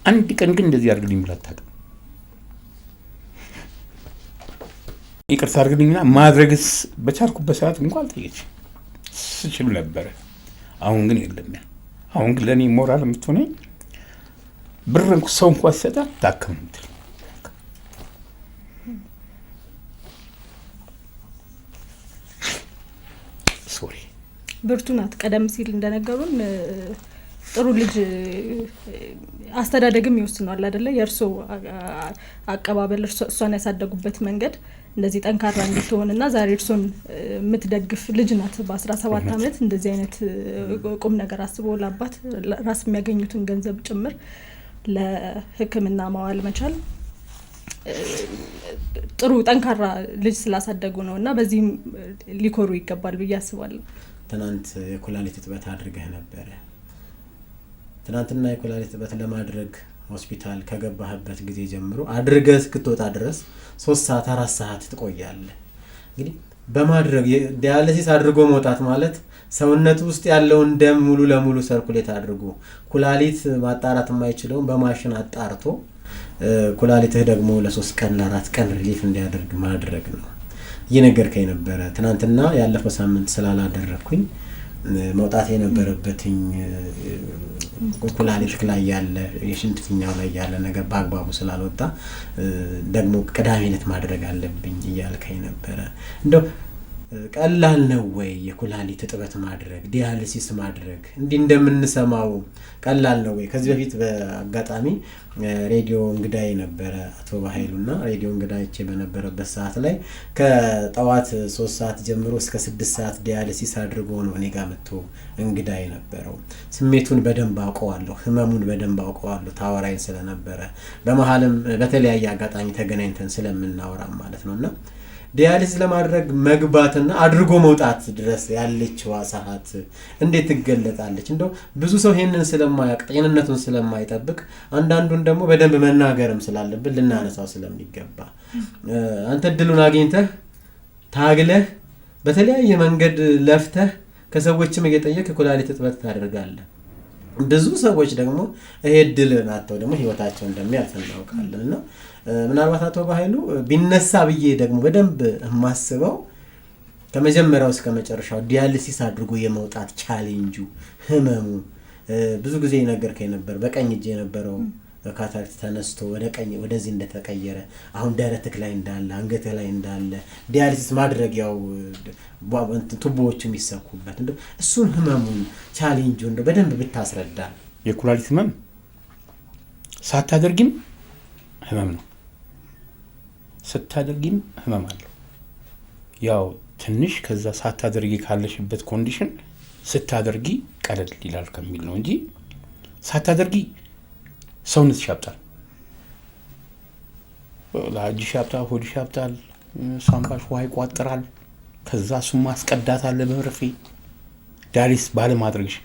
አንድ ቀን ግን እንደዚህ አድርግልኝ ብላ አታውቅም። ይቅርታ አድርግልኝና ማድረግስ በቻልኩበት ሰዓት እንኳን አልጠየች ስችል ነበረ። አሁን ግን የለም። አሁን ግን ለእኔ ሞራል የምትሆነኝ ብር ሰው እንኳን ሲሰጣ ታከም ምትል ብርቱ ናት። ቀደም ሲል እንደነገሩን ጥሩ ልጅ አስተዳደግም ይወስነዋል አይደለ? የእርሶ አቀባበል እሷን ያሳደጉበት መንገድ እንደዚህ ጠንካራ እንድትሆንና ዛሬ እርሶን የምትደግፍ ልጅ ናት። በ17 ዓመት እንደዚህ አይነት ቁም ነገር አስበው ለአባት ራስ የሚያገኙትን ገንዘብ ጭምር ለሕክምና ማዋል መቻል ጥሩ ጠንካራ ልጅ ስላሳደጉ ነው እና በዚህም ሊኮሩ ይገባል ብዬ አስባለሁ። ትናንት የኩላሊት እጥበት አድርገህ ነበረ። ትናንትና የኩላሊት እጥበት ለማድረግ ሆስፒታል ከገባህበት ጊዜ ጀምሮ አድርገህ እስክትወጣ ድረስ 3 ሰዓት 4 ሰዓት ትቆያለህ። እንግዲህ በማድረግ ዲያሊሲስ አድርጎ መውጣት ማለት ሰውነት ውስጥ ያለውን ደም ሙሉ ለሙሉ ሰርኩሌት አድርጎ ኩላሊት ማጣራት የማይችለውን በማሽን አጣርቶ ኩላሊትህ ደግሞ ለ3 ቀን ለ4 ቀን ሪሊፍ እንዲያደርግ ማድረግ ነው እየነገርከኝ ነበረ። ትናንትና ያለፈው ሳምንት ስላላደረኩኝ መውጣት የነበረበትኝ ኩላሊት ላይ ያለ የሽንት ፊኛው ላይ ያለ ነገር በአግባቡ ስላልወጣ ደግሞ ቅዳሜ ዕለት ማድረግ አለብኝ እያልከኝ ነበረ። እንደው ቀላል ነው ወይ የኩላሊት እጥበት ማድረግ ዲያሊሲስ ማድረግ? እንዲህ እንደምንሰማው ቀላል ነው ወይ? ከዚህ በፊት በአጋጣሚ ሬዲዮ እንግዳይ ነበረ አቶ ባኃይሉና ሬዲዮ እንግዳይቼ በነበረበት ሰዓት ላይ ከጠዋት 3 ሰዓት ጀምሮ እስከ 6 ሰዓት ዲያሊሲስ አድርጎ ነው እኔ ጋር መጥቶ እንግዳይ ነበረው። ስሜቱን በደንብ አውቀዋለሁ፣ ህመሙን በደንብ አውቀዋለሁ። ታወራይን ስለነበረ በመሀልም በተለያየ አጋጣሚ ተገናኝተን ስለምናወራ ማለት ነውና ዲያሊሲስ ለማድረግ መግባትና አድርጎ መውጣት ድረስ ያለችው ሰዓት እንዴት ትገለጣለች? እንደው ብዙ ሰው ይሄንን ስለማያውቅ ጤንነቱን ስለማይጠብቅ አንዳንዱን ደግሞ በደንብ መናገርም ስላለብን ልናነሳው ስለሚገባ አንተ እድሉን አግኝተህ ታግለህ በተለያየ መንገድ ለፍተህ ከሰዎችም እየጠየቅ ኩላሊት እጥበት ታደርጋለህ። ብዙ ሰዎች ደግሞ ይሄ እድል ናቸው ደግሞ ህይወታቸው እንደሚያልፍ እናውቃለን። እና ምናልባት አቶ ባኃይሉ ቢነሳ ብዬ ደግሞ በደንብ የማስበው ከመጀመሪያው እስከ መጨረሻው ዲያሊሲስ አድርጎ የመውጣት ቻሌንጁ ህመሙ ብዙ ጊዜ ነገርከኝ ነበር። በቀኝ እጄ የነበረው ካታክት ተነስቶ ወደ ቀኝ ወደዚህ እንደተቀየረ አሁን ደረትክ ላይ እንዳለ አንገትህ ላይ እንዳለ ዲያሊሲስ ማድረግ ያው ቱቦዎቹ የሚሰኩበት እንደው እሱን ህመሙን ቻሌንጁ እንደው በደንብ ብታስረዳ። የኩላሊት ህመም ሳታደርጊም ህመም ነው፣ ስታደርጊም ህመም አለው። ያው ትንሽ ከዛ ሳታደርጊ ካለሽበት ኮንዲሽን ስታደርጊ ቀለል ይላል ከሚል ነው እንጂ ሳታደርጊ ሰውነትሽ ያብጣል፣ እጅሽ ያብጣል፣ ሆድሽ ያብጣል፣ ሳምባሽ ውሃ ይቋጥራል። ከዛ እሱም ማስቀዳት አለ በመርፌ ዲያሊሲስ ባለማድረግሽ።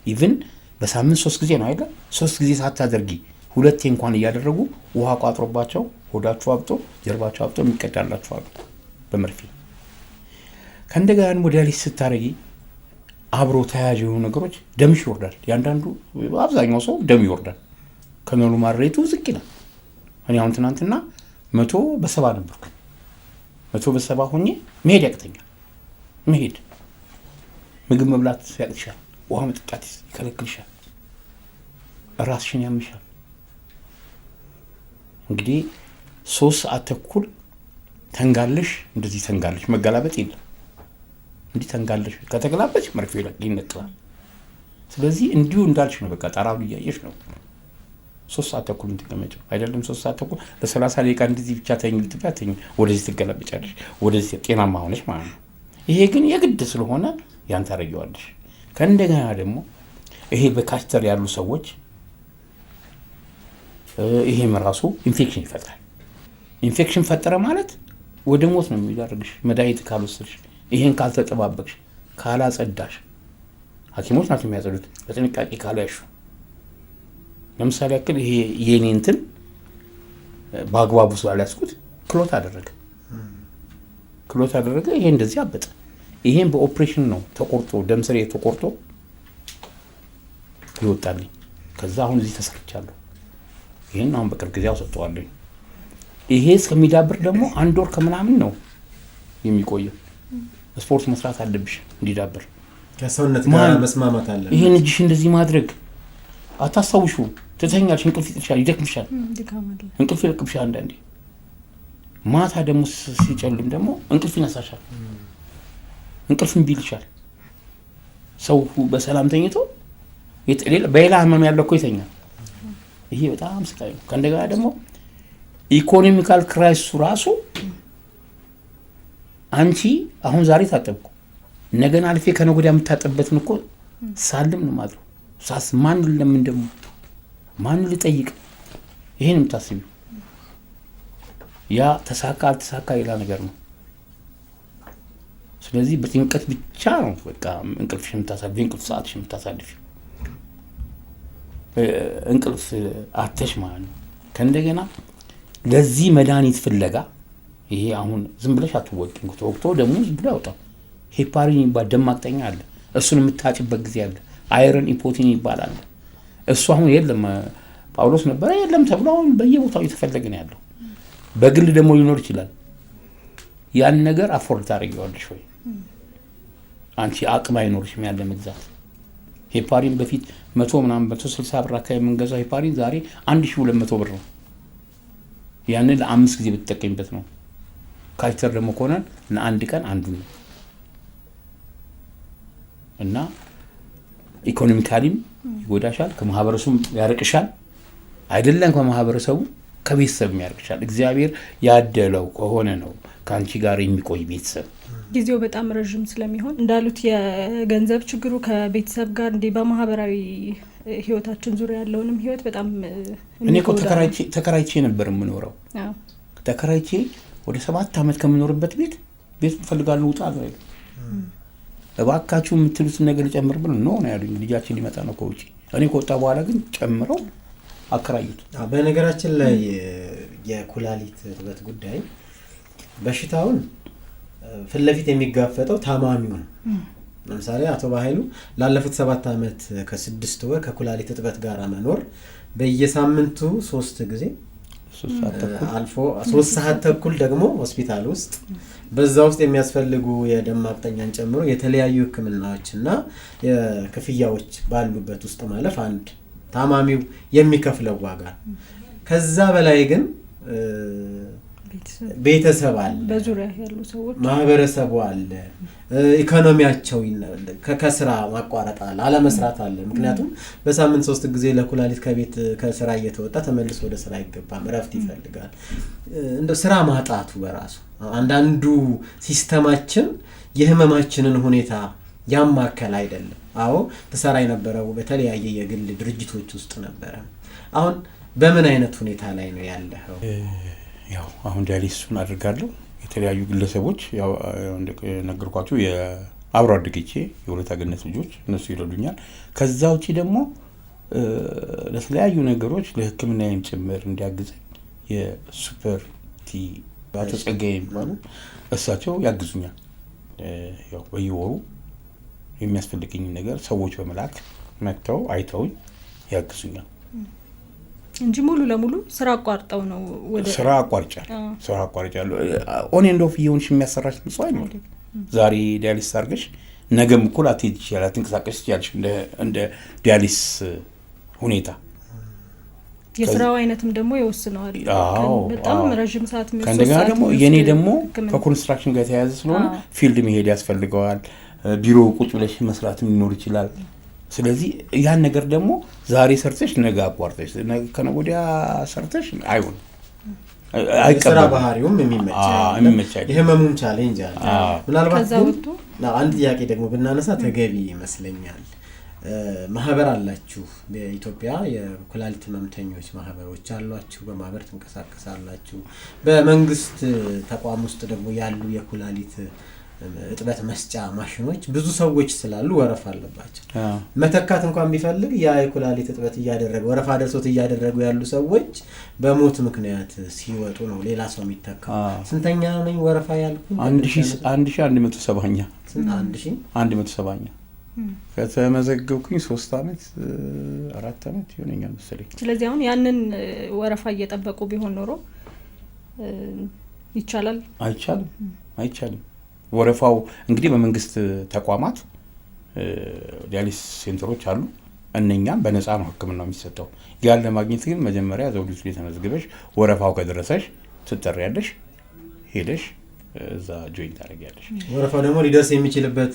ኢቭን በሳምንት 3 ጊዜ ነው አይደል? 3 ጊዜ ሳታደርጊ 2 እንኳን እያደረጉ ውሃ ቋጥሮባቸው ሆዳቸው አብጦ ጀርባቸው አብጦ የሚቀዳላቸው አሉ በመርፌ። ከእንደገና ደግሞ ዲያሊሲስ ስታደርጊ አብሮ ተያያዥ የሆኑ ነገሮች ደምሽ ይወርዳል። ያንዳንዱ አብዛኛው ሰው ደም ይወርዳል። ከኖርማል ሬቱ ዝቅ ይላል። እኔ አሁን ትናንትና 170 ነበርኩ። 170 ሆኜ መሄድ ያቅተኛል። መሄድ ምግብ መብላት ያቅትሻል። ውሃ መጠጣት ይከለክልሻል። ራስሽን ያምሻል። እንግዲህ 3 ሰዓት ተኩል ተንጋለሽ፣ እንደዚህ ተንጋለሽ፣ መገላበጥ የለም። እንዲህ ተንጋለሽ ከተገላበች መርፌ ይነቅላል። ስለዚህ እንዲሁ እንዳልሽ ነው። በቃ ጣራውን እያየሽ ነው። 3 ሰዓት ተኩል እንትቀመጪው አይደለም 3 ሰዓት ተኩል ለ30 ደቂቃ እንደዚህ ብቻ ተኝ ብትባይ ተኝ፣ ወደዚህ ትገላበጫለሽ፣ ወደዚህ ጤናማ ሆነሽ ማለት ነው። ይሄ ግን የግድ ስለሆነ ያን ታረጊዋለሽ። ከእንደገና ደግሞ ይሄ በካስተር ያሉ ሰዎች ይሄም ራሱ ኢንፌክሽን ይፈጥራል። ኢንፌክሽን ፈጠረ ማለት ወደ ሞት ነው የሚዳርግሽ። መድኃኒት ካልወሰድሽ፣ ይሄን ካልተጠባበቅሽ፣ ካላጸዳሽ፣ ሐኪሞች ናቸው የሚያጸዱት፣ በጥንቃቄ ካላያሹ። ለምሳሌ ያክል ይሄ የኔ እንትን በአግባቡ ስላልያዝኩት ክሎት አደረገ። ይሄ እንደዚህ አበጠ። ይሄን በኦፕሬሽን ነው ተቆርጦ፣ ደም ስሬ ተቆርጦ ይወጣልኝ። ከዛ አሁን እዚህ ተሰርቻለሁ። ይሄን አሁን በቅርብ ጊዜ አውጥተዋለሁ። ይሄ እስከሚዳብር ደግሞ 1 ወር ከምናምን ነው የሚቆየው። ስፖርት መስራት አለብሽ እንዲዳብር። ከሰውነት ጋር መስማማት አለ። ይሄን እጅሽ እንደዚህ ማድረግ አታስታውሹ። ትተኛልሽ፣ እንቅልፍ ይጥልሻል፣ ይደክምሻል፣ እንቅልፍ ይለቅብሻል። አንዳንዴ ማታ ደግሞ ሲጨልም ደግሞ እንቅልፍ ይነሳሻል፣ እንቅልፍ እምቢ ይልሻል። ሰው በሰላም ተኝቶ በሌላ ህመም ያለው እኮ ይተኛል። ይሄ በጣም ስቃይ ነው። ከእንደገና ደግሞ ኢኮኖሚካል ክራይሲሱ ራሱ አንቺ አሁን ዛሬ ታጠብኩ ነገን አልፌ ከነገ ወዲያ የምታጠብበትን እኮ ሳልም ነው ማድረው። ሳስ ማን ለምን ደግሞ ማን ልጠይቅ? ይሄን የምታስቢው ያ ተሳካ አልተሳካ ሌላ ነገር ነው። ስለዚህ በጭንቀት ብቻ ነው በቃ እንቅልፍሽ የምታሳልፊው፣ እንቅልፍ ሰዓትሽ የምታሳልፊው። እንቅልፍ አተሽ ማለት ነው። ከእንደገና ለዚህ መድኃኒት ፍለጋ ይሄ አሁን ዝም ብለሽ አትወቂም። ተወቅቶ ደግሞ ዝም ብሎ ያወጣል። ሄፓሪን ይባል ደም ማቅጠኛ አለ። እሱን የምታጭበት ጊዜ አለ። አይረን ኢምፖቲን ይባላል። እሱ አሁን የለም። ጳውሎስ ነበረ የለም ተብሎ አሁን በየቦታው እየተፈለገ ነው ያለው። በግል ደግሞ ሊኖር ይችላል። ያን ነገር አፎርድ ታደርጊዋለሽ ወይ? አንቺ አቅም አይኖርሽም ያለ መግዛት። ሄፓሪን በፊት 100 ምናምን 160 ብር አካባቢ የምንገዛው ሄፓሪን ዛሬ 1200 ብር ነው። ያንን ለ5 ጊዜ ብትጠቀሚበት ነው። ካይተር ደግሞ ከሆነ ለአንድ ቀን አንዱ ነው እና ኢኮኖሚካሊም ይጎዳሻል፣ ከማህበረሰቡ ያርቅሻል። አይደለም ከማህበረሰቡ ከቤተሰብ ያርቅሻል። እግዚአብሔር ያደለው ከሆነ ነው ከአንቺ ጋር የሚቆይ ቤተሰብ። ጊዜው በጣም ረጅም ስለሚሆን እንዳሉት የገንዘብ ችግሩ ከቤተሰብ ጋር እንዲህ በማህበራዊ ህይወታችን ዙሪያ ያለውንም ህይወት በጣም እኔ እኮ ተከራይቼ ነበር የምኖረው። ተከራይቼ ወደ 7 ዓመት ከምኖርበት ቤት ፈልጋለሁ ውጣ ነው ያሉት። እባካችሁ የምትሉትን ነገር ጨምር ብሎ ነው ያሉኝ። ልጃችን ሊመጣ ነው ከውጪ። እኔ ከወጣ በኋላ ግን ጨምረው አከራዩት። በነገራችን ላይ የኩላሊት እጥበት ጉዳይ በሽታውን ፊት ለፊት የሚጋፈጠው ታማሚው ነው። ለምሳሌ አቶ ባይሉ ላለፉት 7 ዓመት ከ6 ወር ከኩላሊት እጥበት ጋር መኖር በየሳምንቱ 3 ጊዜ አልፎ 3 ሰዓት ተኩል ደግሞ ሆስፒታል ውስጥ በዛ ውስጥ የሚያስፈልጉ የደም ማቅጠኛን ጨምሮ የተለያዩ ህክምናዎችና የክፍያዎች ባሉበት ውስጥ ማለፍ አንድ ታማሚው የሚከፍለው ዋጋ። ከዛ በላይ ግን ቤተሰብ አለ፣ በዙሪያ ያሉ ሰዎች ማህበረሰቡ አለ፣ ኢኮኖሚያቸው ከስራ ማቋረጥ አለ፣ አለመስራት አለ። ምክንያቱም በሳምንት 3 ጊዜ ለኩላሊት ከቤት ከስራ እየተወጣ ተመልሶ ወደ ስራ አይገባም፣ እረፍት ይፈልጋል። እንደ ስራ ማጣቱ በራሱ አንዳንዱ ሲስተማችን የህመማችንን ሁኔታ ያማከል አይደለም። አዎ ተሰራ የነበረው በተለያየ የግል ድርጅቶች ውስጥ ነበረ። አሁን በምን አይነት ሁኔታ ላይ ነው ያለው? ያው አሁን ዳያሊሲሱን አድርጋለሁ። የተለያዩ ግለሰቦች ያው እንደነገርኳችሁ የአብሮ አደጌቼ የሁለት አገነት ልጆች እነሱ ይረዱኛል። ከዛ ውጪ ደግሞ ለተለያዩ ነገሮች ለህክምናዬም ጭምር እንዲያግዘኝ የሱፐር ቲ አቶ ጸጋዬ የሚባሉ እሳቸው ያግዙኛል። ያው በየወሩ የሚያስፈልገኝ ነገር ሰዎች በመላክ መጥተው አይተውኝ ያግዙኛል እንጂ ሙሉ ለሙሉ ስራ አቋርጠው ነው ወደ ስራ አቋርጫለሁ። ኦን ኤንድ ኦፍ ይሁንሽ የሚያሰራሽ ምጽ አይደለም። ዛሬ ዲያሊስ አድርገሽ ነገም እኮ ላትሄጂ ይችላል፣ አትንቀሳቀሽ ትችያለሽ እንደ ዲያሊስ ሁኔታ። የስራው አይነትም ደግሞ ይወስነዋል። በጣም ረጅም ሰዓት የሚወስድ ከእንደገና ደግሞ የኔ ደግሞ ከኮንስትራክሽን ጋር የተያያዘ ስለሆነ ፊልድ መሄድ ያስፈልገዋል። ቢሮ ቁጭ ብለሽ መስራት ሊኖር ይችላል። ስለዚህ ያን ነገር ደግሞ ዛሬ ሰርተሽ ነገ አቋርጠሽ ከነገ ወዲያ ሰርተሽ አይሆንም። ስራ ባህሪውም የሚመች የህመሙም ቻሌንጅ አለ። ምናልባት አንድ ጥያቄ ደግሞ ብናነሳ ተገቢ ይመስለኛል። ማህበር አላችሁ በኢትዮጵያ የኩላሊት ህመምተኞች ማህበሮች አሏችሁ፣ በማህበር ትንቀሳቀሳላችሁ። በመንግስት ተቋም ውስጥ ደግሞ ያሉ የኩላሊት እጥበት መስጫ ማሽኖች ብዙ ሰዎች ስላሉ ወረፋ አለባቸው። መተካት እንኳን ቢፈልግ ያ የኩላሊት እጥበት እያደረገ ወረፋ ደርሶት እያደረጉ ያሉ ሰዎች በሞት ምክንያት ሲወጡ ነው ሌላ ሰው የሚተካው። ስንተኛ ነኝ ወረፋ ያልኩኝ? 1170ኛ 1170ኛ ከተመዘገብኩኝ 3 አመት 4 አመት ይሆነኛል መሰለኝ። ስለዚህ አሁን ያንን ወረፋ እየጠበቁ ቢሆን ኖሮ ይቻላል? አይቻልም። ወረፋው እንግዲህ በመንግስት ተቋማት ዲያሊስ ሴንተሮች አሉ። እነኛም በነፃ ነው ህክምናው የሚሰጠው። ያን ለማግኘት ግን መጀመሪያ ዘውዲቱ ላይ ተመዝግበሽ ወረፋው ከደረሰሽ ትጠሪያለሽ፣ ሄደሽ እዛ ጆይን ታደርጊያለሽ። ወረፋው ደግሞ ሊደርስ የሚችልበት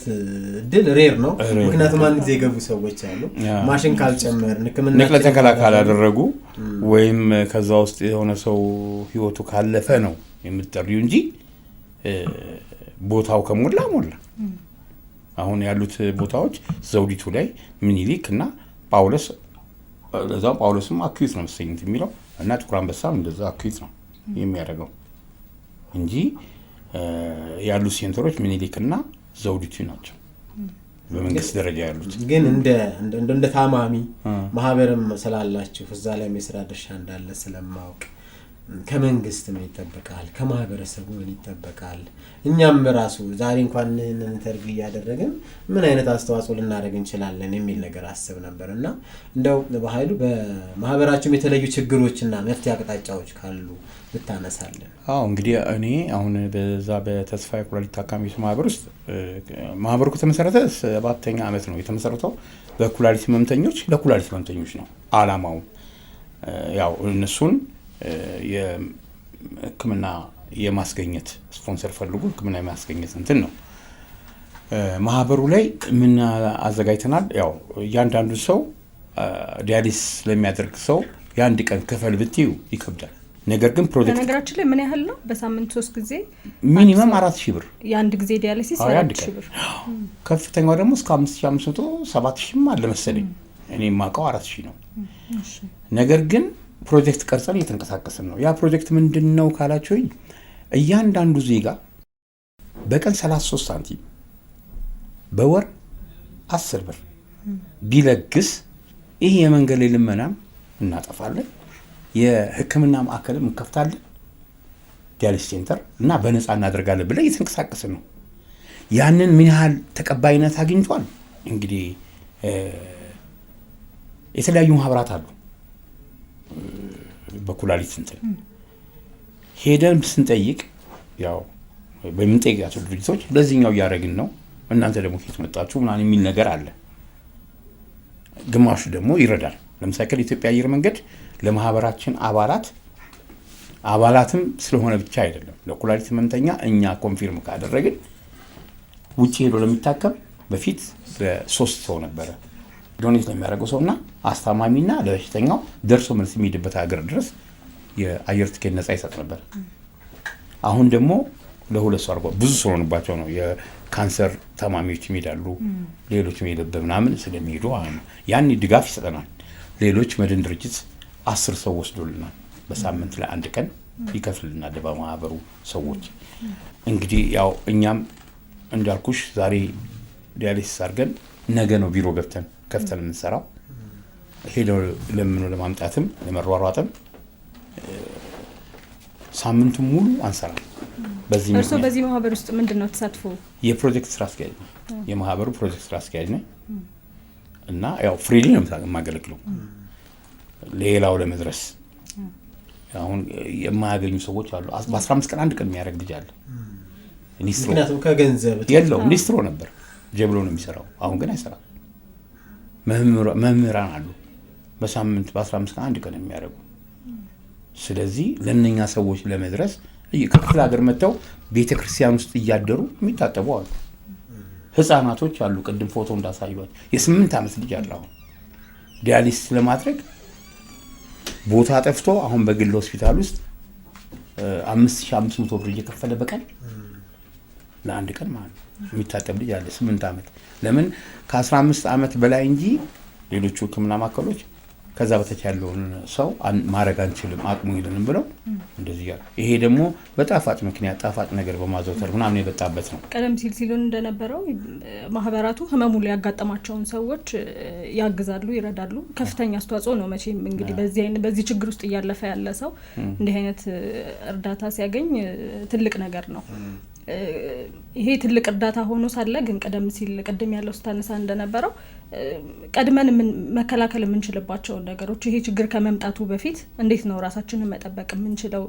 እድል ሬር ነው። ምክንያቱም አንድ ጊዜ የገቡ ሰዎች አሉ ማሽን ካልጨመርን ህክምና ንቅለ ተከላ ካላደረጉ ወይም ከዛ ውስጥ የሆነ ሰው ህይወቱ ካለፈ ነው የምትጠሪው እንጂ ቦታው ከሞላ አሁን ያሉት ቦታዎች ዘውዲቱ ላይ ምኒልክ እና ጳውሎስ፣ ለዛው ጳውሎስም አክዩት ነው መሰለኝ የሚለው እና ጥቁር አንበሳም እንደዛ አክዩት ነው የሚያደርገው እንጂ ያሉት ሴንተሮች ምኒልክ እና ዘውዲቱ ናቸው በመንግስት ደረጃ ያሉት። ግን እንደ ታማሚ ማህበርም ስላላችሁ እዛ ላይ የስራ ድርሻ እንዳለ ስለማውቅ ከመንግስት ምን ይጠበቃል? ከማህበረሰቡ ምን ይጠበቃል? እኛም ራሱ ዛሬ እንኳን ኢንተርቪው እያደረግን ምን አይነት አስተዋጽኦ ልናደርግ እንችላለን የሚል ነገር አስብ ነበርና እንደው በኃይሉ በማህበራችን የተለዩ ችግሮችና መፍትሄ አቅጣጫዎች ካሉ ብታነሳለን። እንግዲህ እኔ አሁን በዛ በተስፋ የኩላሊት ታካሚዎች ማህበር ውስጥ ማህበሩ ከተመሰረተ 7ኛ አመት ነው የተመሰረተው። በኩላሊት ህመምተኞች ለኩላሊት ህመምተኞች ነው አላማው። ያው እነሱን የህክምና የማስገኘት ስፖንሰር ፈልጉ ህክምና የማስገኘት እንትን ነው። ማህበሩ ላይ ምን አዘጋጅተናል? ያው እያንዳንዱ ሰው ዲያሊስ ለሚያደርግ ሰው የአንድ ቀን ክፈል ብትዩ ይከብዳል። ነገር ግን ፕሮጀክት ነገራችን ላይ ምን ያህል ነው? በሳምንት 3 ጊዜ ሚኒመም 4000 ብር የአንድ ጊዜ ዲያሊሲስ 4000 ብር። ከፍተኛው ደግሞ እስከ 5500 7000 አለ መሰለኝ። እኔ የማውቀው 4000 ነው። ነገር ግን ፕሮጀክት ቀርጸን እየተንቀሳቀስን ነው። ያ ፕሮጀክት ምንድነው ካላችሁኝ እያንዳንዱ ዜጋ በቀን 33 ሳንቲም በወር 10 ብር ቢለግስ ይሄ የመንገድ ላይ ልመናም እናጠፋለን፣ የህክምና ማዕከልም እንከፍታለን፣ ዲያሊስ ሴንተር እና በነፃ እናደርጋለን ብለን እየተንቀሳቀስን ነው። ያንን ምን ያህል ተቀባይነት አግኝቷል? እንግዲህ የተለያዩ ማህበራት አሉ በኩላሊት እንትን ሄደን ስንጠይቅ ያው በምንጠይቃቸው ድርጅቶች ለዚህኛው እያደረግን ነው እናንተ ደግሞ ከየት መጣችሁ ምናምን የሚል ነገር አለ። ግማሹ ደግሞ ይረዳል። ለምሳሌ ኢትዮጵያ አየር መንገድ ለማህበራችን አባላትም ስለሆነ ብቻ አይደለም ለኩላሊት ህመምተኛ እኛ ኮንፊርም ካደረግን ውጪ ሄዶ ለሚታከም በፊት ለ3 ሰው ነበረ ዶኔት ለሚያደርገው ሰውና አስታማሚና ለበሽተኛው ደርሶ መልስ የሚሄድበት ሀገር ድረስ የአየር ትኬት ነፃ ይሰጥ ነበር። አሁን ደግሞ ለ2 ሰው አድርጓል። ብዙ ስለሆነባቸው ነው የካንሰር ታማሚዎች ይሄዳሉ፣ ሌሎች የሚሄዱበት ምናምን ስለሚሄዱ ያን ድጋፍ ይሰጠናል። ሌሎች መድን ድርጅት 10 ሰው ወስዶልናል። በሳምንት ለአንድ ቀን ይከፍልልናል በማህበሩ ሰዎች። እንግዲህ ያው እኛም እንዳልኩሽ ዛሬ ዲያሊሲስ አድርገን ነገ ነው ቢሮ ከፍተን የምንሰራው። ሄደው ለምኑ ለማምጣትም ለመሯሯጥም ሳምንቱን ሙሉ አንሰራም። እርስዎ በዚህ ማህበር ውስጥ ምንድነው ተሳትፎ? የፕሮጀክት ስራ አስኪያጅ ነው። የማህበሩ ፕሮጀክት ስራ አስኪያጅ ነኝ እና ያው ፍሪሊ ነው የማገለግለው ሌላው ለመድረስ። አሁን የማያገኙ ሰዎች አሉ። በ15 ቀን አንድ ቀን የሚያደርግ ልጅ አለ። ምክንያቱም ከገንዘብ የለው ሊስትሮ ነበር ጀብሎ ነው የሚሰራው። አሁን ግን አይሰራም። መምህራን አሉ በሳምንት በ15 ቀን አንድ ቀን የሚያደርጉ። ስለዚህ ለእነኛ ሰዎች ለመድረስ ከክፍለ ሀገር መጥተው ቤተክርስቲያን ውስጥ እያደሩ የሚታጠቡ አሉ። ህፃናቶች አሉ። ቅድም ፎቶ እንዳሳዩት የ8 ዓመት ልጅ አለ። አሁን ዲያሊሲስ ለማድረግ ቦታ ጠፍቶ አሁን በግል ሆስፒታል ውስጥ 5500 ብር እየከፈለ በቀን ለአንድ ቀን ማለት ነው የሚታጠብ ልጅ አለ 8 ዓመት። ለምን ከ15 ዓመት በላይ እንጂ ሌሎቹ ህክምና ማዕከሎች ከዛ በታች ያለውን ሰው ማድረግ አንችልም አቅሙ የለንም ብለው እንደዚህ ያለ። ይሄ ደግሞ በጣፋጭ ምክንያት ጣፋጭ ነገር በማዘውተር ምናምን የበጣበት ነው። ቀደም ሲል ሲሉን እንደነበረው ማህበራቱ ህመሙ ላይ ያጋጠማቸውን ሰዎች ያግዛሉ፣ ይረዳሉ። ከፍተኛ አስተዋጽኦ ነው መቼም እንግዲህ በዚህ ችግር ውስጥ እያለፈ ያለ ሰው እንዲህ አይነት እርዳታ ሲያገኝ ትልቅ ነገር ነው። ይሄ ትልቅ እርዳታ ሆኖ ሳለ ግን ቀደም ያለው ስታነሳ እንደነበረው ቀድመን መከላከል የምንችልባቸው ነገሮች ይሄ ችግር ከመምጣቱ በፊት እንዴት ነው ራሳችንን መጠበቅ የምንችለው?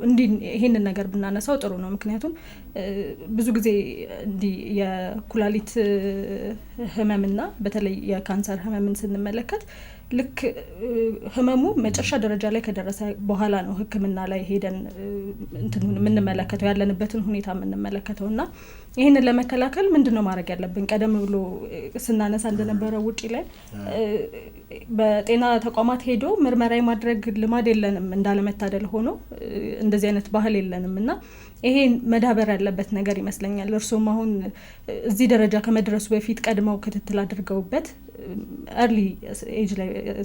ይሄንን ነገር ብናነሳው ጥሩ ነው። ምክንያቱም ብዙ ጊዜ እንዲህ የኩላሊት ህመምና በተለይ የካንሰር ህመምን ስንመለከት ልክ ህመሙ መጨረሻ ደረጃ ላይ ከደረሰ በኋላ ነው ህክምና ላይ ሄደን እንትኑን የምንመለከተው ያለንበትን ሁኔታ የምንመለከተው እና ይሄንን ለመከላከል ምንድነው ማድረግ ያለብን? ቀደም ብሎ ስናነሳ እንደነበረው ውጪ ላይ በጤና ተቋማት ሄዶ ምርመራ የማድረግ ልማድ የለንም። እንዳለመታደል ሆኖ እንደዚህ አይነት ባህል የለንም እና ይሄ መዳበር ያለበት ነገር ይመስለኛል። እርሶም አሁን እዚህ ደረጃ ከመድረሱ በፊት ቀድመው ክትትል አድርገውበት ኤርሊ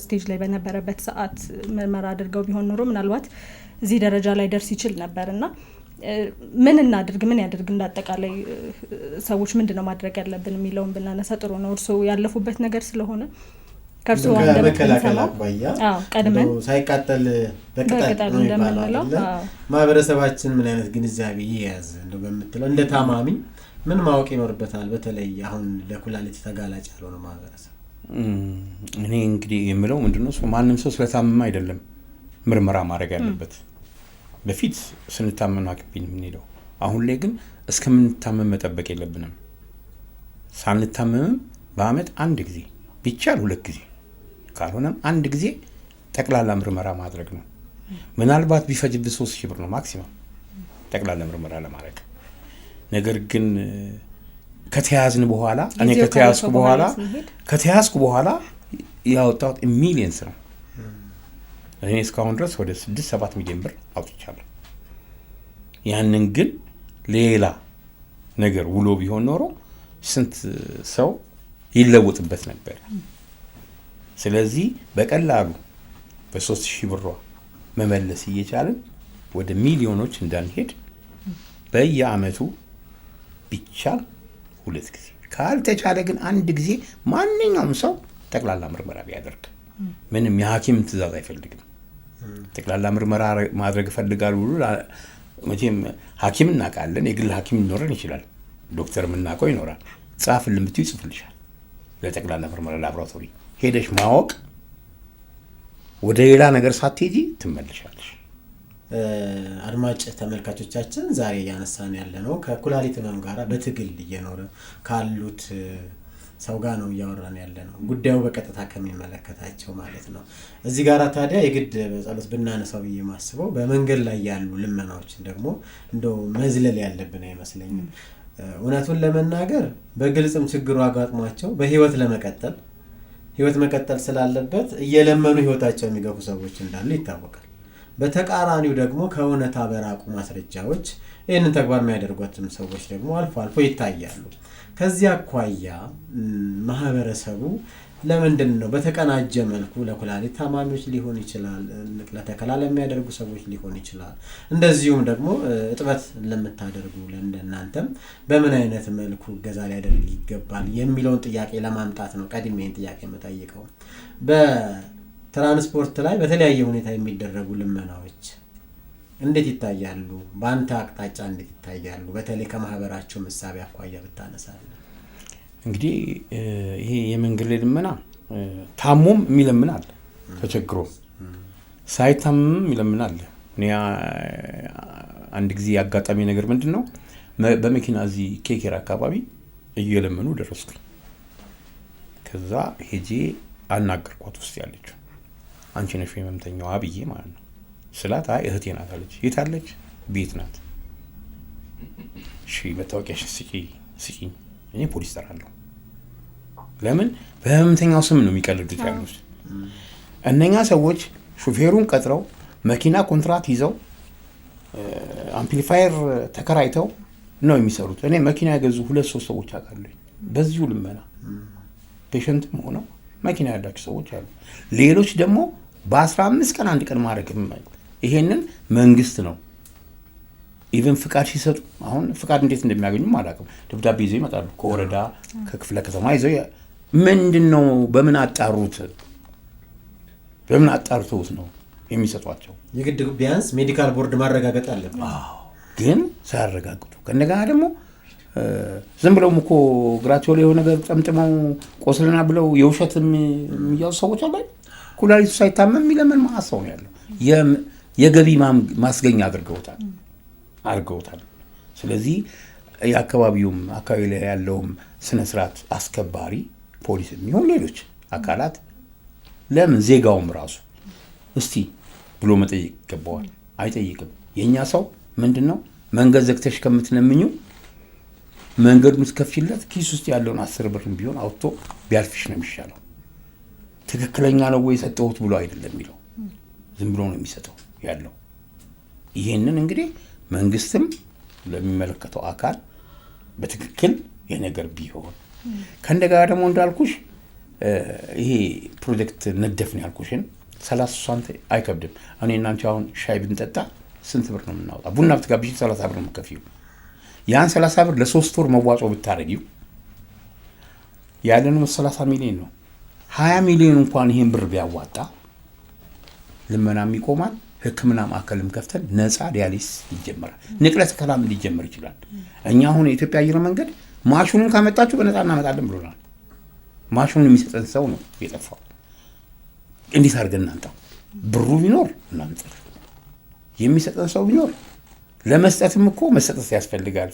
ስቴጅ ላይ በነበረበት ሰዓት ምርመራ አድርገው ቢሆን ኖሮ ምናልባት እዚህ ደረጃ ላይ ደርስ ይችል ነበርና ምን እናድርግ ምን ያድርግ እንዳጠቃላይ ሰዎች ምንድነው ማድረግ ያለብን የሚለውን ብናነሳ ጥሩ ነው። እርሶ ያለፉበት ነገር ስለሆነ ከርሶ መከላከል አባያ ቀድመን ሳይቃጠል በቅጠል ነው የሚባለው። ማህበረሰባችን ምን አይነት ግንዛቤ ይያዝ እንደው በመጥለው እንደ ታማሚ ምን ማወቅ ይኖርበታል? በተለይ አሁን ለኩላሊት ተጋላጭ ያልሆነ ማህበረሰብ። እኔ እንግዲህ የምለው ምንድነው ማንም ሰው ስለታመመ አይደለም ምርመራ ማድረግ ያለበት። በፊት ስንታመም ሐኪም የምንሄደው፣ አሁን ላይ ግን እስከምንታመም መጠበቅ የለብንም። ሳንታመምም በአመት አንድ ጊዜ ቢቻል 2 ጊዜ ካልሆነም አንድ ጊዜ ጠቅላላ ምርመራ ማድረግ ነው። ምናልባት ቢፈጅብህ 3000 ብር ነው ማክሲመም ጠቅላላ ምርመራ ለማድረግ። ነገር ግን ከተያዝን በኋላ እኔ ከተያዝኩ በኋላ ያወጣሁት ሚሊየንስ ነው። እኔ እስካሁን ድረስ ወደ 6-7 ሚሊዮን ብር አውጥቻለሁ። ያንን ግን ሌላ ነገር ውሎ ቢሆን ኖሮ ስንት ሰው ይለወጥበት ነበር። ስለዚህ በቀላሉ በ3000 ብር መመለስ እየቻለን ወደ ሚሊዮኖች እንዳንሄድ በየአመቱ ቢቻል 2 ጊዜ ካልተቻለ ግን አንድ ጊዜ ማንኛውም ሰው ጠቅላላ ምርመራ ቢያደርግ ምንም የሐኪም ትዕዛዝ አይፈልግም። ጠቅላላ ምርመራ ማድረግ ፈልጋል ብሎ መቼም ሐኪም እናውቃለን፣ የግል ሐኪም ሊኖረን ይችላል፣ ዶክተር የምናውቀው ይኖራል። ጻፍልን ብትይ ይጽፍልሻል። ለጠቅላላ ምርመራ ላብራቶሪ ሄደሽ ማወቅ ወደ ሌላ ነገር ሳትሄጂ ትመለሻለሽ። አድማጭ ተመልካቾቻችን ዛሬ ያነሳን ያለነው ከኩላሊት ህመም ጋር በትግል እየኖረ ካሉት ሰው ጋር ነው እያወራን ያለነው፣ ጉዳዩ በቀጥታ ከሚመለከታቸው ማለት ነው። እዚህ ጋር ታዲያ የግድ በጸሎት ብናነሳው የማስበው በመንገድ ላይ ያሉ ልመናዎችን ደግሞ እንደው መዝለል ያለብን አይመስለኝም። እውነቱን ለመናገር በግልጽም ችግሩ አጋጥሟቸው በህይወት ለመቀጠል ህይወት መቀጠል ስላለበት እየለመኑ ህይወታቸው የሚገፉ ሰዎች እንዳሉ ይታወቃል። በተቃራኒው ደግሞ ከእውነታ በራቁ ማስረጃዎች ይህንን ተግባር የሚያደርጓትም ሰዎች ደግሞ አልፎ አልፎ ይታያሉ። ከዚያ አኳያ ማህበረሰቡ ለምንድን ነው በተቀናጀ መልኩ ለኩላሊት ታማሚዎች ሊሆን ይችላል፣ ንቅለ ተከላ ለሚያደርጉ ሰዎች ሊሆን ይችላል፣ እንደዚሁም ደግሞ እጥበት ለምታደርጉ ለእናንተም በምን አይነት መልኩ እገዛ ሊያደርግ ይገባል የሚለውን ጥያቄ ለማምጣት ነው ቀድሜ ይህን ጥያቄ የምጠይቀው። በትራንስፖርት ላይ በተለያየ ሁኔታ የሚደረጉ ልመናዎች እንዴት ይታያሉ? በአንተ አቅጣጫ እንዴት ይታያሉ? በተለይ ከማህበራቸው ምሳቤ አኳያ ብታነሳለን። እንግዲህ ይሄ የመንገድ ላይ ልመና ታሞም የሚለምን አለ፣ ተቸግሮ ሳይታምም የሚለምን አለ። እኔ አንድ ጊዜ ያጋጣሚ ነገር ምንድነው በመኪና እዚህ ኬኬር አካባቢ እየለመኑ ደረስኩኝ። ከዛ ሄጄ አናገርኳት ውስጥ ያለችው አንቺ ነሽ የመምተኛዋ ብዬ ማለት ነው ስላት አይ እህቴ ናት አለች። የት አለች? ቤት ናት። እሺ መታወቂያሽ ስጪኝ እኔ ፖሊስ ጠራለሁ። ለምን በህመምተኛው ስም ነው የሚቀልዱት ያሉት። እነኛ ሰዎች ሹፌሩን ቀጥረው መኪና ኮንትራት ይዘው አምፕሊፋየር ተከራይተው ነው የሚሰሩት። እኔ መኪና ያገዙ 2-3 ሰዎች አውቃለሁ በዚሁ ልመና ፔሸንትም ሆነው መኪና ያላቸው ሰዎች አሉ። ሌሎች ደግሞ በ15 ቀን አንድ ቀን ማድረግ ይሄንን መንግስት ነው ኢቨን ፍቃድ ሲሰጡ አሁን ፍቃድ እንዴት እንደሚያገኙም አላውቅም። ደብዳቤ ይዘው ይመጣሉ ከወረዳ ከክፍለ ከተማ ይዘው ምንድነው በምን አጣርተውት ነው የሚሰጧቸው? የግድ ቢያንስ ሜዲካል ቦርድ ማረጋገጥ አለበት። ግን ሳያረጋግጡ ከነገና ደግሞ ዝም ብለው እኮ ግራቸው ላይ የሆነ ነገር ጠምጥመው ቆስለና ብለው የውሸት የሚያዙ ሰዎች አሉ። ኩላሊቱ ሳይታመም የሚለምን ማሰው ነው ያለው። የገቢ ማስገኛ አድርገውታል። ስለዚህ የአካባቢውም አካባቢ ላይ ያለውም ስነ ስርዓት አስከባሪ ፖሊስ የሚሆን ሌሎች አካላት ለምን ዜጋውም ራሱ እስቲ ብሎ መጠየቅ ይገባዋል። አይጠይቅም። የኛ ሰው ምንድነው መንገድ ዘግተሽ ከምትለምኙ መንገዱን እስከፊለት ኪስ ውስጥ ያለውን 10 ብርም ቢሆን አውጥቶ ቢያልፍሽ ነው የሚሻለው። ትክክለኛ ነው ወይ ሰጠሁት ብሎ አይደለም የሚለው፣ ዝም ብሎ ነው የሚሰጠው ያለው። ይሄንን እንግዲህ መንግስትም ለሚመለከተው አካል በትክክል የነገር ቢሆን ከእንደገና ደግሞ እንዳልኩሽ ይሄ ፕሮጀክት ነደፍን ያልኩሽን 30 ሳንቲም አይከብድም። እኔ እና አንቺ አሁን ሻይ ብንጠጣ ስንት ብር ነው የምናወጣው? ቡና ብትጋብዢ 30 ብር ነው የምትከፊው። ያን 30 ብር ለ3 ወር መዋጮ ብታረጊው ያለነው 30 ሚሊዮን ነው። 20 ሚሊዮን እንኳን ይሄን ብር ቢያዋጣ ልመናም ይቆማል። ሕክምና ማዕከልም ከፍተን ነፃ ዲያሊሲስ ይጀምራል። ንቅለ ተከላም ሊጀምር ይችላል። እኛ አሁን የኢትዮጵያ አየር መንገድ ማሽኑን ካመጣችሁ በነፃ እናመጣለን ብሎናል። ማሽኑን የሚሰጠን ሰው ነው የጠፋው። እንዴት አድርገን እናምጣው? ብሩ ቢኖር እናምጣ፣ የሚሰጠን ሰው ቢኖር። ለመስጠትም እኮ መሰጠት ያስፈልጋል።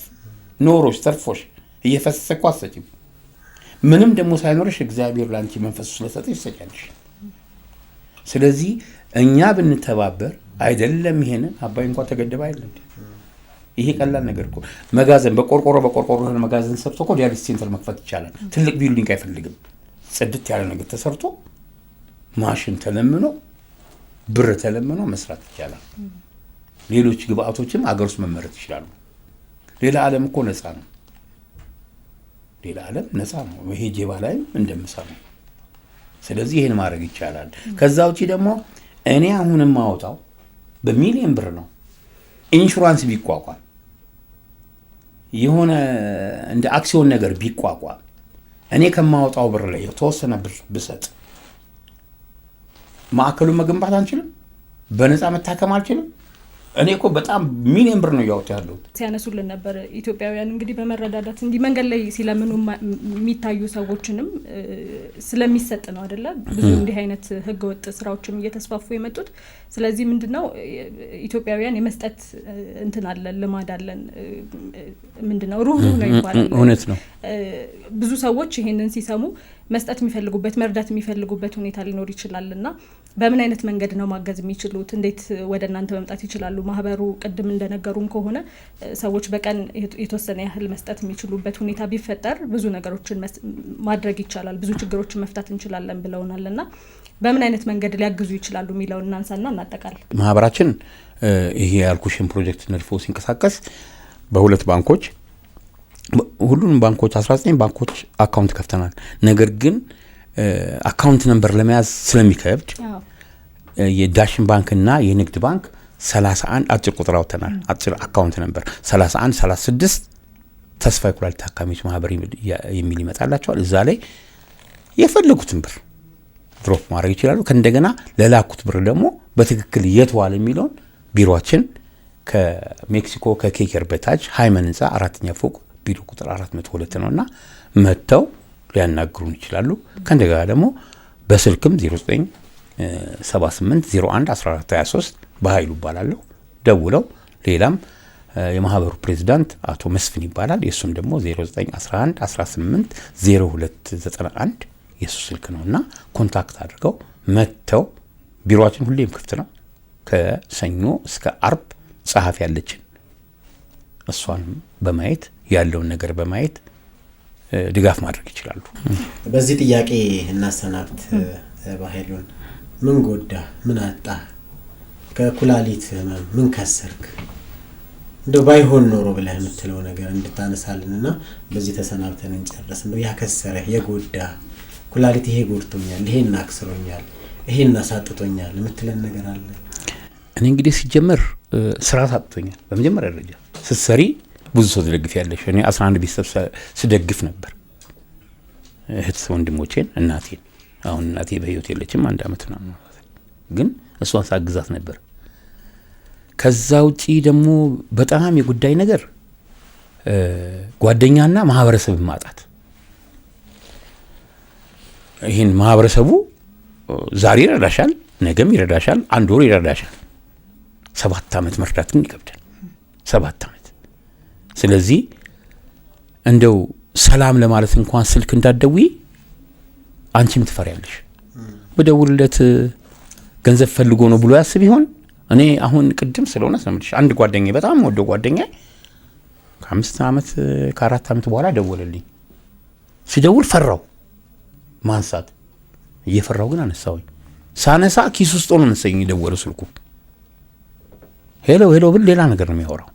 ኖሮሽ ተርፎሽ እየፈሰሰ እኮ አትሰጪም። ምንም ደግሞ ሳይኖርሽ እግዚአብሔር ላንቺ መንፈሱ ስለሰጠ ይሰጫልሽ። ስለዚህ እኛ ብንተባበር አይደለም ይሄንን አባይ እንኳን ተገደበ አይደለም። ይሄ ቀላል ነገር እኮ መጋዘን በቆርቆሮ መጋዘን ሰርቶ እኮ ዲያሊሲስ ሴንተር መክፈት ይቻላል። ትልቅ ቢልዲንግ አይፈልግም። ጽድት ያለ ነገር ተሰርቶ ማሽን ተለምኖ ብር ተለምኖ መስራት ይቻላል። ሌሎች ግብአቶችም አገር ውስጥ መመረት ይችላሉ። ሌላ ዓለም እኮ ነፃ ነው። ሌላ ዓለም ነፃ ነው። ይሄ ጄባ ላይ እንደምሰራው። ስለዚህ ይሄን ማድረግ ይቻላል። ከዛ ውጪ ደግሞ እኔ አሁንም ማውጣው በሚሊዮን ብር ነው። ኢንሹራንስ ቢቋቋም የሆነ እንደ አክሲዮን ነገር ቢቋቋም እኔ ከማውጣው ብር ላይ የተወሰነ ብር ብሰጥ ማዕከሉን መገንባት አንችልም? በነፃ መታከም አልችልም? እኔ እኮ በጣም ሚሊዮን ብር ነው ያወጣ ያለው። ሲያነሱልን ነበር ኢትዮጵያውያን እንግዲህ በመረዳዳት እንዲህ መንገድ ላይ ሲለምኑ የሚታዩ ሰዎችንም ስለሚሰጥ ነው አይደለ? ብዙ እንዲህ አይነት ህገወጥ ስራዎችም እየተስፋፉ የመጡት። ስለዚህ ምንድነው ኢትዮጵያውያን የመስጠት እንትን አለ፣ ልማድ አለን። ምንድነው ሩህ ነው ይባላል። እውነት ነው። ብዙ ሰዎች ይሄንን ሲሰሙ መስጠት የሚፈልጉበት መርዳት የሚፈልጉበት ሁኔታ ሊኖር ይችላልና በምን አይነት መንገድ ነው ማገዝ የሚችሉት? እንዴት ወደ እናንተ መምጣት ይችላሉ? ማህበሩ ቅድም እንደነገሩን ከሆነ ሰዎች በቀን የተወሰነ ያህል መስጠት የሚችሉበት ሁኔታ ቢፈጠር ብዙ ነገሮችን ማድረግ ይቻላል፣ ብዙ ችግሮችን መፍታት እንችላለን ብለውናልና በምን አይነት መንገድ ሊያግዙ ይችላሉ የሚለውን እናንሳና እናጠቃለን። ማህበራችን ይሄ ያልኩሽን ፕሮጀክት ነድፎ ሲንቀሳቀስ በሁለት ባንኮች ሁሉንም ባንኮች 19 ባንኮች አካውንት ከፍተናል። ነገር ግን አካውንት ነምበር ለመያዝ ስለሚከብድ የዳሽን ባንክና የንግድ ባንክ 31 አጭር ቁጥር አውጥተናል። አጭር አካውንት ነምበር 31 36 ተስፋ የኩላሊት ታካሚዎች ማህበር የሚል ይመጣላቸዋል። እዛ ላይ የፈለጉትን ብር ድሮፕ ማድረግ ይችላሉ። ከእንደገና ለላኩት ብር ደግሞ በትክክል የት ዋለ የሚለውን ቢሮአችን ከሜክሲኮ ከኬከር በታች ሃይመን ህንፃ 4ኛ ፎቅ ቢሮ ቁጥር 402 ነውና መጥተው ሊያናግሩን ይችላሉ። ከእንደገና ደግሞ በስልክም 0978011423 በኃይሉ ይባላለሁ ደውለው ሌላም የማህበሩ ፕሬዝዳንት አቶ መስፍን ይባላል የሱም ደግሞ 0911180291 የሱ ስልክ ነውና ኮንታክት አድርገው መጥተው ቢሮአችን ሁሌም ክፍት ነው ከሰኞ እስከ አርብ ጸሐፊ ያለችን እሷን በማየት ያለውን ነገር በማየት ድጋፍ ማድረግ ይችላሉ። በዚህ ጥያቄ እናሰናብት በኃይሉን ምን ጎዳ ምን አጣ ከኩላሊት ህመም ምን ከሰርክ እንደው ባይሆን ኖሮ ብለህ የምትለው ነገር እንድታነሳልንና በዚህ ተሰናብተን እንጨርስ። እንደው ያከሰረ የጎዳ ኩላሊት ይሄ ጎድቶኛል ይሄን አክስሮኛል ይሄን አሳጥቶኛል የምትለን ነገር አለ? እኔ እንግዲህ ሲጀመር ስራ ታጥቶኛል። በመጀመሪያ ደረጃ ስትሰሪ ብዙ ሰው ትደግፍ ያለሽ እኔ 11 ቤተሰብ ስደግፍ ነበር እህት ወንድሞቼን እናቴን። አሁን እናቴ በህይወት የለችም 1 አመት ነው ግን እሷን ሳግዛት ነበር። ከዛ ውጪ ደግሞ በጣም የጉዳይ ነገር ጓደኛና ማህበረሰብ ማጣት። ይሄን ማህበረሰቡ ዛሬ ይረዳሻል ነገም ይረዳሻል 1 ወር ይረዳሻል 7 አመት መርዳት ግን ይከብዳል 7 አመት። ስለዚህ እንደው ሰላም ለማለት እንኳን ስልክ እንዳትደውይ አንቺም ትፈሪያለሽ። በደውልለት ገንዘብ ፈልጎ ነው ብሎ ያስብ ይሆን? እኔ አሁን ቅድም ስለሆነ ሰምልሽ አንድ ጓደኛዬ በጣም ወደ ጓደኛዬ ከ5 አመት ከ4 አመት በኋላ ደወለልኝ። ሲደውል ፈራው ማንሳት እየፈራው ግን አነሳውኝ። ሳነሳ ኪስ ውስጥ ሆኖ መሰለኝ ደወለው ስልኩ። ሄሎ ሄሎ ብል ሌላ ነገር ነው የሚያወራው።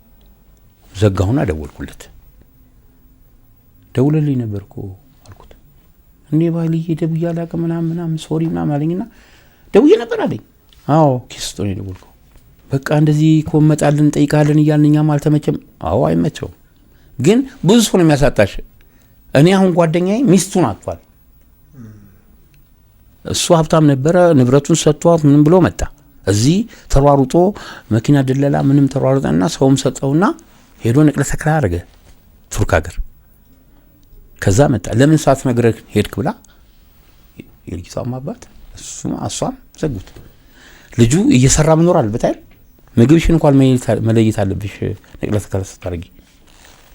ዘጋሁና ደወልኩለት። ደውለልኝ ነበርኮ አልኩት። እንዴ ባልዬ ደውዬ አላውቅም ምናምን ሶሪ ምናምን አለኝና ደውዬ ነበር አለኝ። አዎ ኪስ ውስጥ ነው የደወልኩት። በቃ እንደዚህ ኮመጣልን ጠይቃለን እያልኛም አልተመቸም። አዎ አይመቸው ግን ብዙ ሰው ነው የሚያሳጣሽ። እኔ አሁን ጓደኛዬ ሚስቱን አጥቷል። እሱ ሀብታም ነበረ ንብረቱን ሰጥቷት ምንም ብሎ መጣ። እዚህ ተሯሩጦ መኪና ደለላ ምንም ተሯሩጠና ሰውም ሰጠውና ሄዶ ንቅለ ተከራ አረገ ቱርክ ሀገር። ከዛ መጣ። ለምን ሳትነግረኝ ሄድክ ብላ የልጅቷም አባት እሷም ዘጉት። ልጁ እየሰራ መኖር አለበት አይደል? ምግብሽን እንኳን መለየት አለብሽ። ንቅለ ተከራ ስታረጊ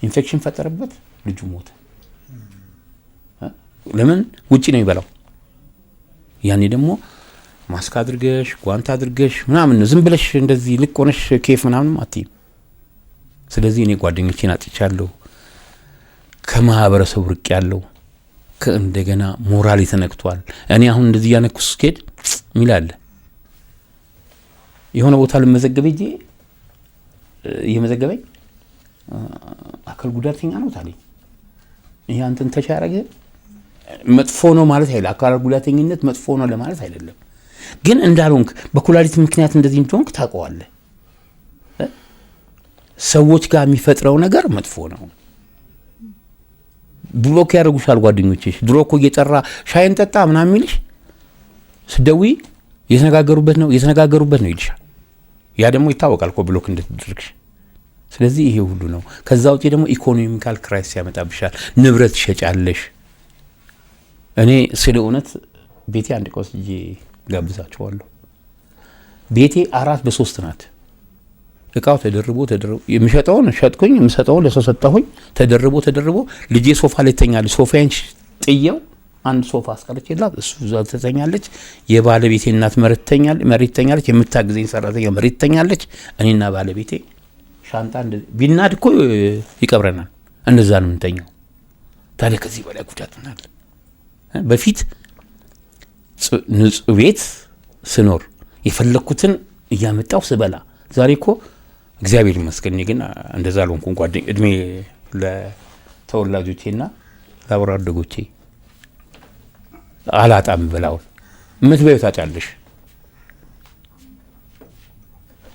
ኢንፌክሽን ፈጠረበት፣ ልጁ ሞተ። ለምን ውጪ ነው ይበላው። ያኔ ደግሞ ማስክ አድርገሽ ጓንት አድርገሽ ምናምን ዝም ብለሽ እንደዚህ ልቅ ሆነሽ ኬፍ ምናምን አትይም። ስለዚህ እኔ ጓደኞቼን አጥቻለሁ፣ ከማህበረሰቡ ርቅ ያለው ከእንደገና ሞራል ተነክቷል። እኔ አሁን እንደዚህ ያነኩስ ስኬድ ሚላለ የሆነ ቦታ ለመዘገብ እጄ እየመዘገበኝ አካል ጉዳተኛ ነው ታለኝ። ይሄ አንተን ተሻረገ መጥፎ ነው ማለት አይደለም። አካል ጉዳተኝነት መጥፎ ነው ለማለት አይደለም። ግን እንዳልሆንክ በኩላሊት ምክንያት እንደዚህ እንደሆንክ ታውቀዋለህ። ሰዎች ጋር የሚፈጥረው ነገር መጥፎ ነው። ብሎክ ያደርጉሻል ጓደኞችሽ። ድሮ እኮ እየጠራ ሻይን ጠጣ ምናምን የሚልሽ ስደውይ የተነጋገሩበት ነው ይልሻል። ያ ደግሞ ይታወቃል እኮ ብሎክ እንድትደርግሽ። ስለዚህ ይሄ ሁሉ ነው። ከዛ ውጪ ደግሞ ኢኮኖሚካል ክራይሲስ ያመጣብሻል። ንብረት ትሸጫለሽ። እኔ ስለ እውነት ቤቴ አንድ ቆስ ልጅ ጋብዛቸዋለሁ። ቤቴ 4 በ3 ናት። እቃው ተደርቦ የሚሸጠውን ሸጥኩኝ፣ የምሰጠውን ለሰው ሰጠሁኝ። ተደርቦ ልጄ ሶፋ ላይ ተኛለች። ሶፋዬን ጥየው አንድ ሶፋ አስቀርቼላት እሱ እዛ ተኛለች። የባለቤቴ እናት መሬት ተኛለች። የምታግዘኝ ሰራተኛ መሬት ተኛለች። እኔና ባለቤቴ ሻንጣ ቢናድ እኮ ይቀብረናል። እንደዛ ነው የምንተኛው። ታዲያ ከዚህ በላይ ጉዳት ምናለ? በፊት ንጹህ ቤት ስኖር የፈለኩትን እያመጣው ስበላ፣ ዛሬ እኮ እግዚአብሔር ይመስገን ግን እንደዛ አልሆንኩም። ጓደኛ እድሜ ለተወላጆቼና ለአብሮ አደጎቼ አላጣም። በላው የምትበይው ታጫለሽ።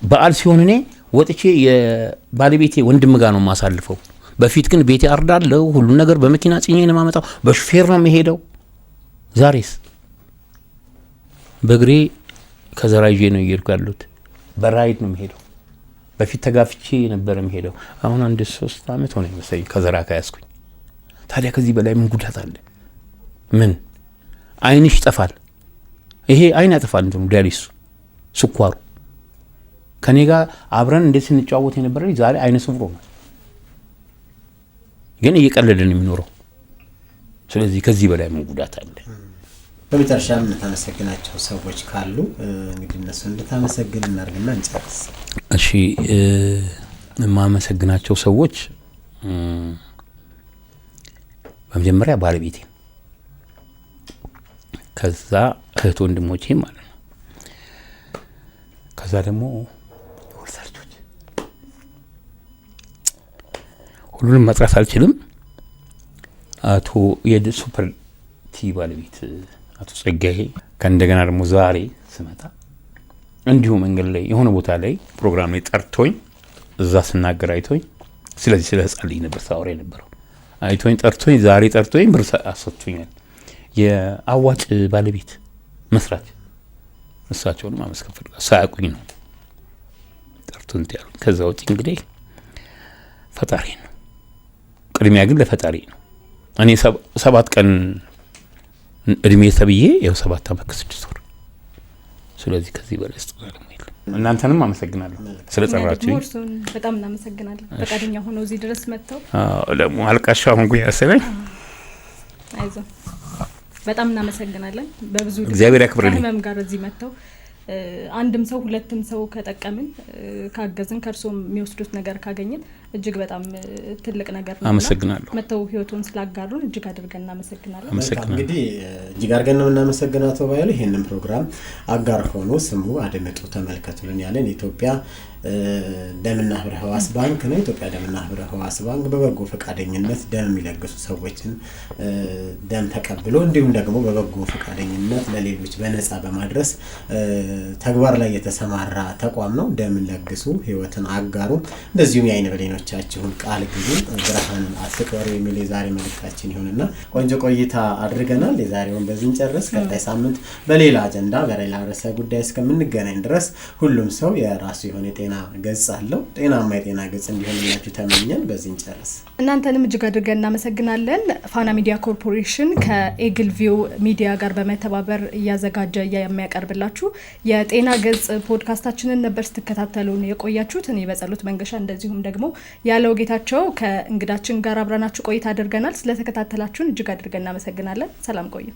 በዓል ሲሆን እኔ ወጥቼ የባለቤቴ ወንድም ጋር ነው የማሳልፈው። በፊት ግን ቤቴ አርዳለሁ፣ ሁሉ ነገር በመኪና ጭኜ ነው የማመጣው፣ በሹፌር ነው የምሄደው። ዛሬስ በእግሬ ከዘራ ይዤ ነው እየሄድኩ ያለሁት። በራይድ ነው የምሄደው። በፊት ተጋፍቼ ነበር የምሄደው። አሁን 1-3 አመት ሆነ መሰለኝ ከዘራ ከያዝኩኝ። ታዲያ ከዚህ በላይ ምን ጉዳት አለ? ምን አይንሽ ይጠፋል። ይሄ አይን ያጠፋል እንትኑ ዲያሊሱ ስኳሩ ከኔ ጋር አብረን እንዴት ስንጫወት የነበረ ዛሬ አይነ ስውር ነው፣ ግን እየቀለደን የሚኖረው። ስለዚህ ከዚህ በላይ ምን ጉዳት አለ? በመጨረሻም የምታመሰግናቸው ሰዎች ካሉ እንግዲህ እነሱ እንድታመሰግን እናድርግና እንጨርስ። እሺ የማመሰግናቸው ሰዎች በመጀመሪያ ባለቤቴ፣ ከዛ እህት ወንድሞቼ ማለት ነው፣ ከዛ ደግሞ ወርሳቾች። ሁሉንም መጥራት አልችልም። አቶ የሱፐር ቲ ባለቤት አቶ ጸጋዬ፣ ከእንደገና ደግሞ ዛሬ ስመጣ እንዲሁ መንገድ ላይ የሆነ ቦታ ላይ ፕሮግራም ላይ ጠርቶኝ እዛ ስናገር አይቶኝ፣ ስለዚህ ስለ ህፃን ልጅ ነበር ሳወራ የነበረው። አይቶኝ ጠርቶኝ ዛሬ ጠርቶኝ ብር አሰጥቶኛል። የአዋጭ ባለቤት መስራች፣ እሳቸውንም ማመስገን ፈልጋለሁ። ሳያውቁኝ ነው ጠርቶኝ ያሉኝ። ከዛ ውጪ እንግዲህ ፈጣሪ ነው ቅድሚያ፣ ግን ለፈጣሪ ነው። እኔ 7 ቀን እድሜ ተብዬ ያው 7 አመት ከ6 ወር። ስለዚህ ከዚህ በላይ ነው። እናንተንም አመሰግናለሁ ስለጠራችሁኝ። በጣም እናመሰግናለን ፈቃደኛ ሆነው እዚህ ድረስ መጥተው። ደግሞ አልቃሻ ሆንኩ ያሰለኝ። አይዞህ በጣም እናመሰግናለን። በብዙ እግዚአብሔር ያክብርልኝ ከህመም ጋር እዚህ መጥተው አንድም ሰው ሁለትም ሰው ከጠቀምን ካገዝን ከርሶም የሚወስዱት ነገር ካገኘን እጅግ በጣም ትልቅ ነገር ነው። አመሰግናለሁ። መተው ህይወቱን ስላጋሩን እጅግ አድርገን እናመሰግናለን። እንግዲህ እጅግ አድርገን ነው እናመሰግናቸው ባይሉ ይሄንን ፕሮግራም አጋር ሆኖ ስሙ አድምጡ ተመልከቱልን ያለን ኢትዮጵያ ደምና ህብረ ህዋስ ባንክ ነው። ኢትዮጵያ ደምና ህብረ ህዋስ ባንክ በበጎ ፈቃደኝነት ደም የሚለግሱ ሰዎችን ደም ተቀብሎ እንዲሁም ደግሞ በበጎ ፈቃደኝነት ለሌሎች በነፃ በማድረስ ተግባር ላይ የተሰማራ ተቋም ነው። ደምን ለግሱ፣ ህይወትን አጋሩ፣ እንደዚሁም የአይን ብሌኖቻችሁን ቃል ግቡ፣ ብርሃንን አትቅበሩ የሚል የዛሬ መልእክታችን ይሁንና ቆንጆ ቆይታ አድርገናል። የዛሬውን በዚህ እንጨርስ። ቀጣይ ሳምንት በሌላ አጀንዳ በሌላ ርዕሰ ጉዳይ እስከምንገናኝ ድረስ ሁሉም ሰው የራሱ የሆነ የጤና ገጽ አለው። ጤናማ የጤና ገጽ እንዲሆንላችሁ ተመኘን። በዚህ እንጨርስ። እናንተንም እጅግ አድርገን እናመሰግናለን። ፋና ሚዲያ ኮርፖሬሽን ከኤግል ቪው ሚዲያ ጋር በመተባበር እያዘጋጀ የሚያቀርብላችሁ የጤና ገጽ ፖድካስታችንን ነበር ስትከታተሉን የቆያችሁት። እኔ በጸሎት መንገሻ እንደዚሁም ደግሞ ያለው ጌታቸው ከእንግዳችን ጋር አብረናችሁ ቆይታ አድርገናል። ስለተከታተላችሁን እጅግ አድርገን እናመሰግናለን። ሰላም ቆዩ።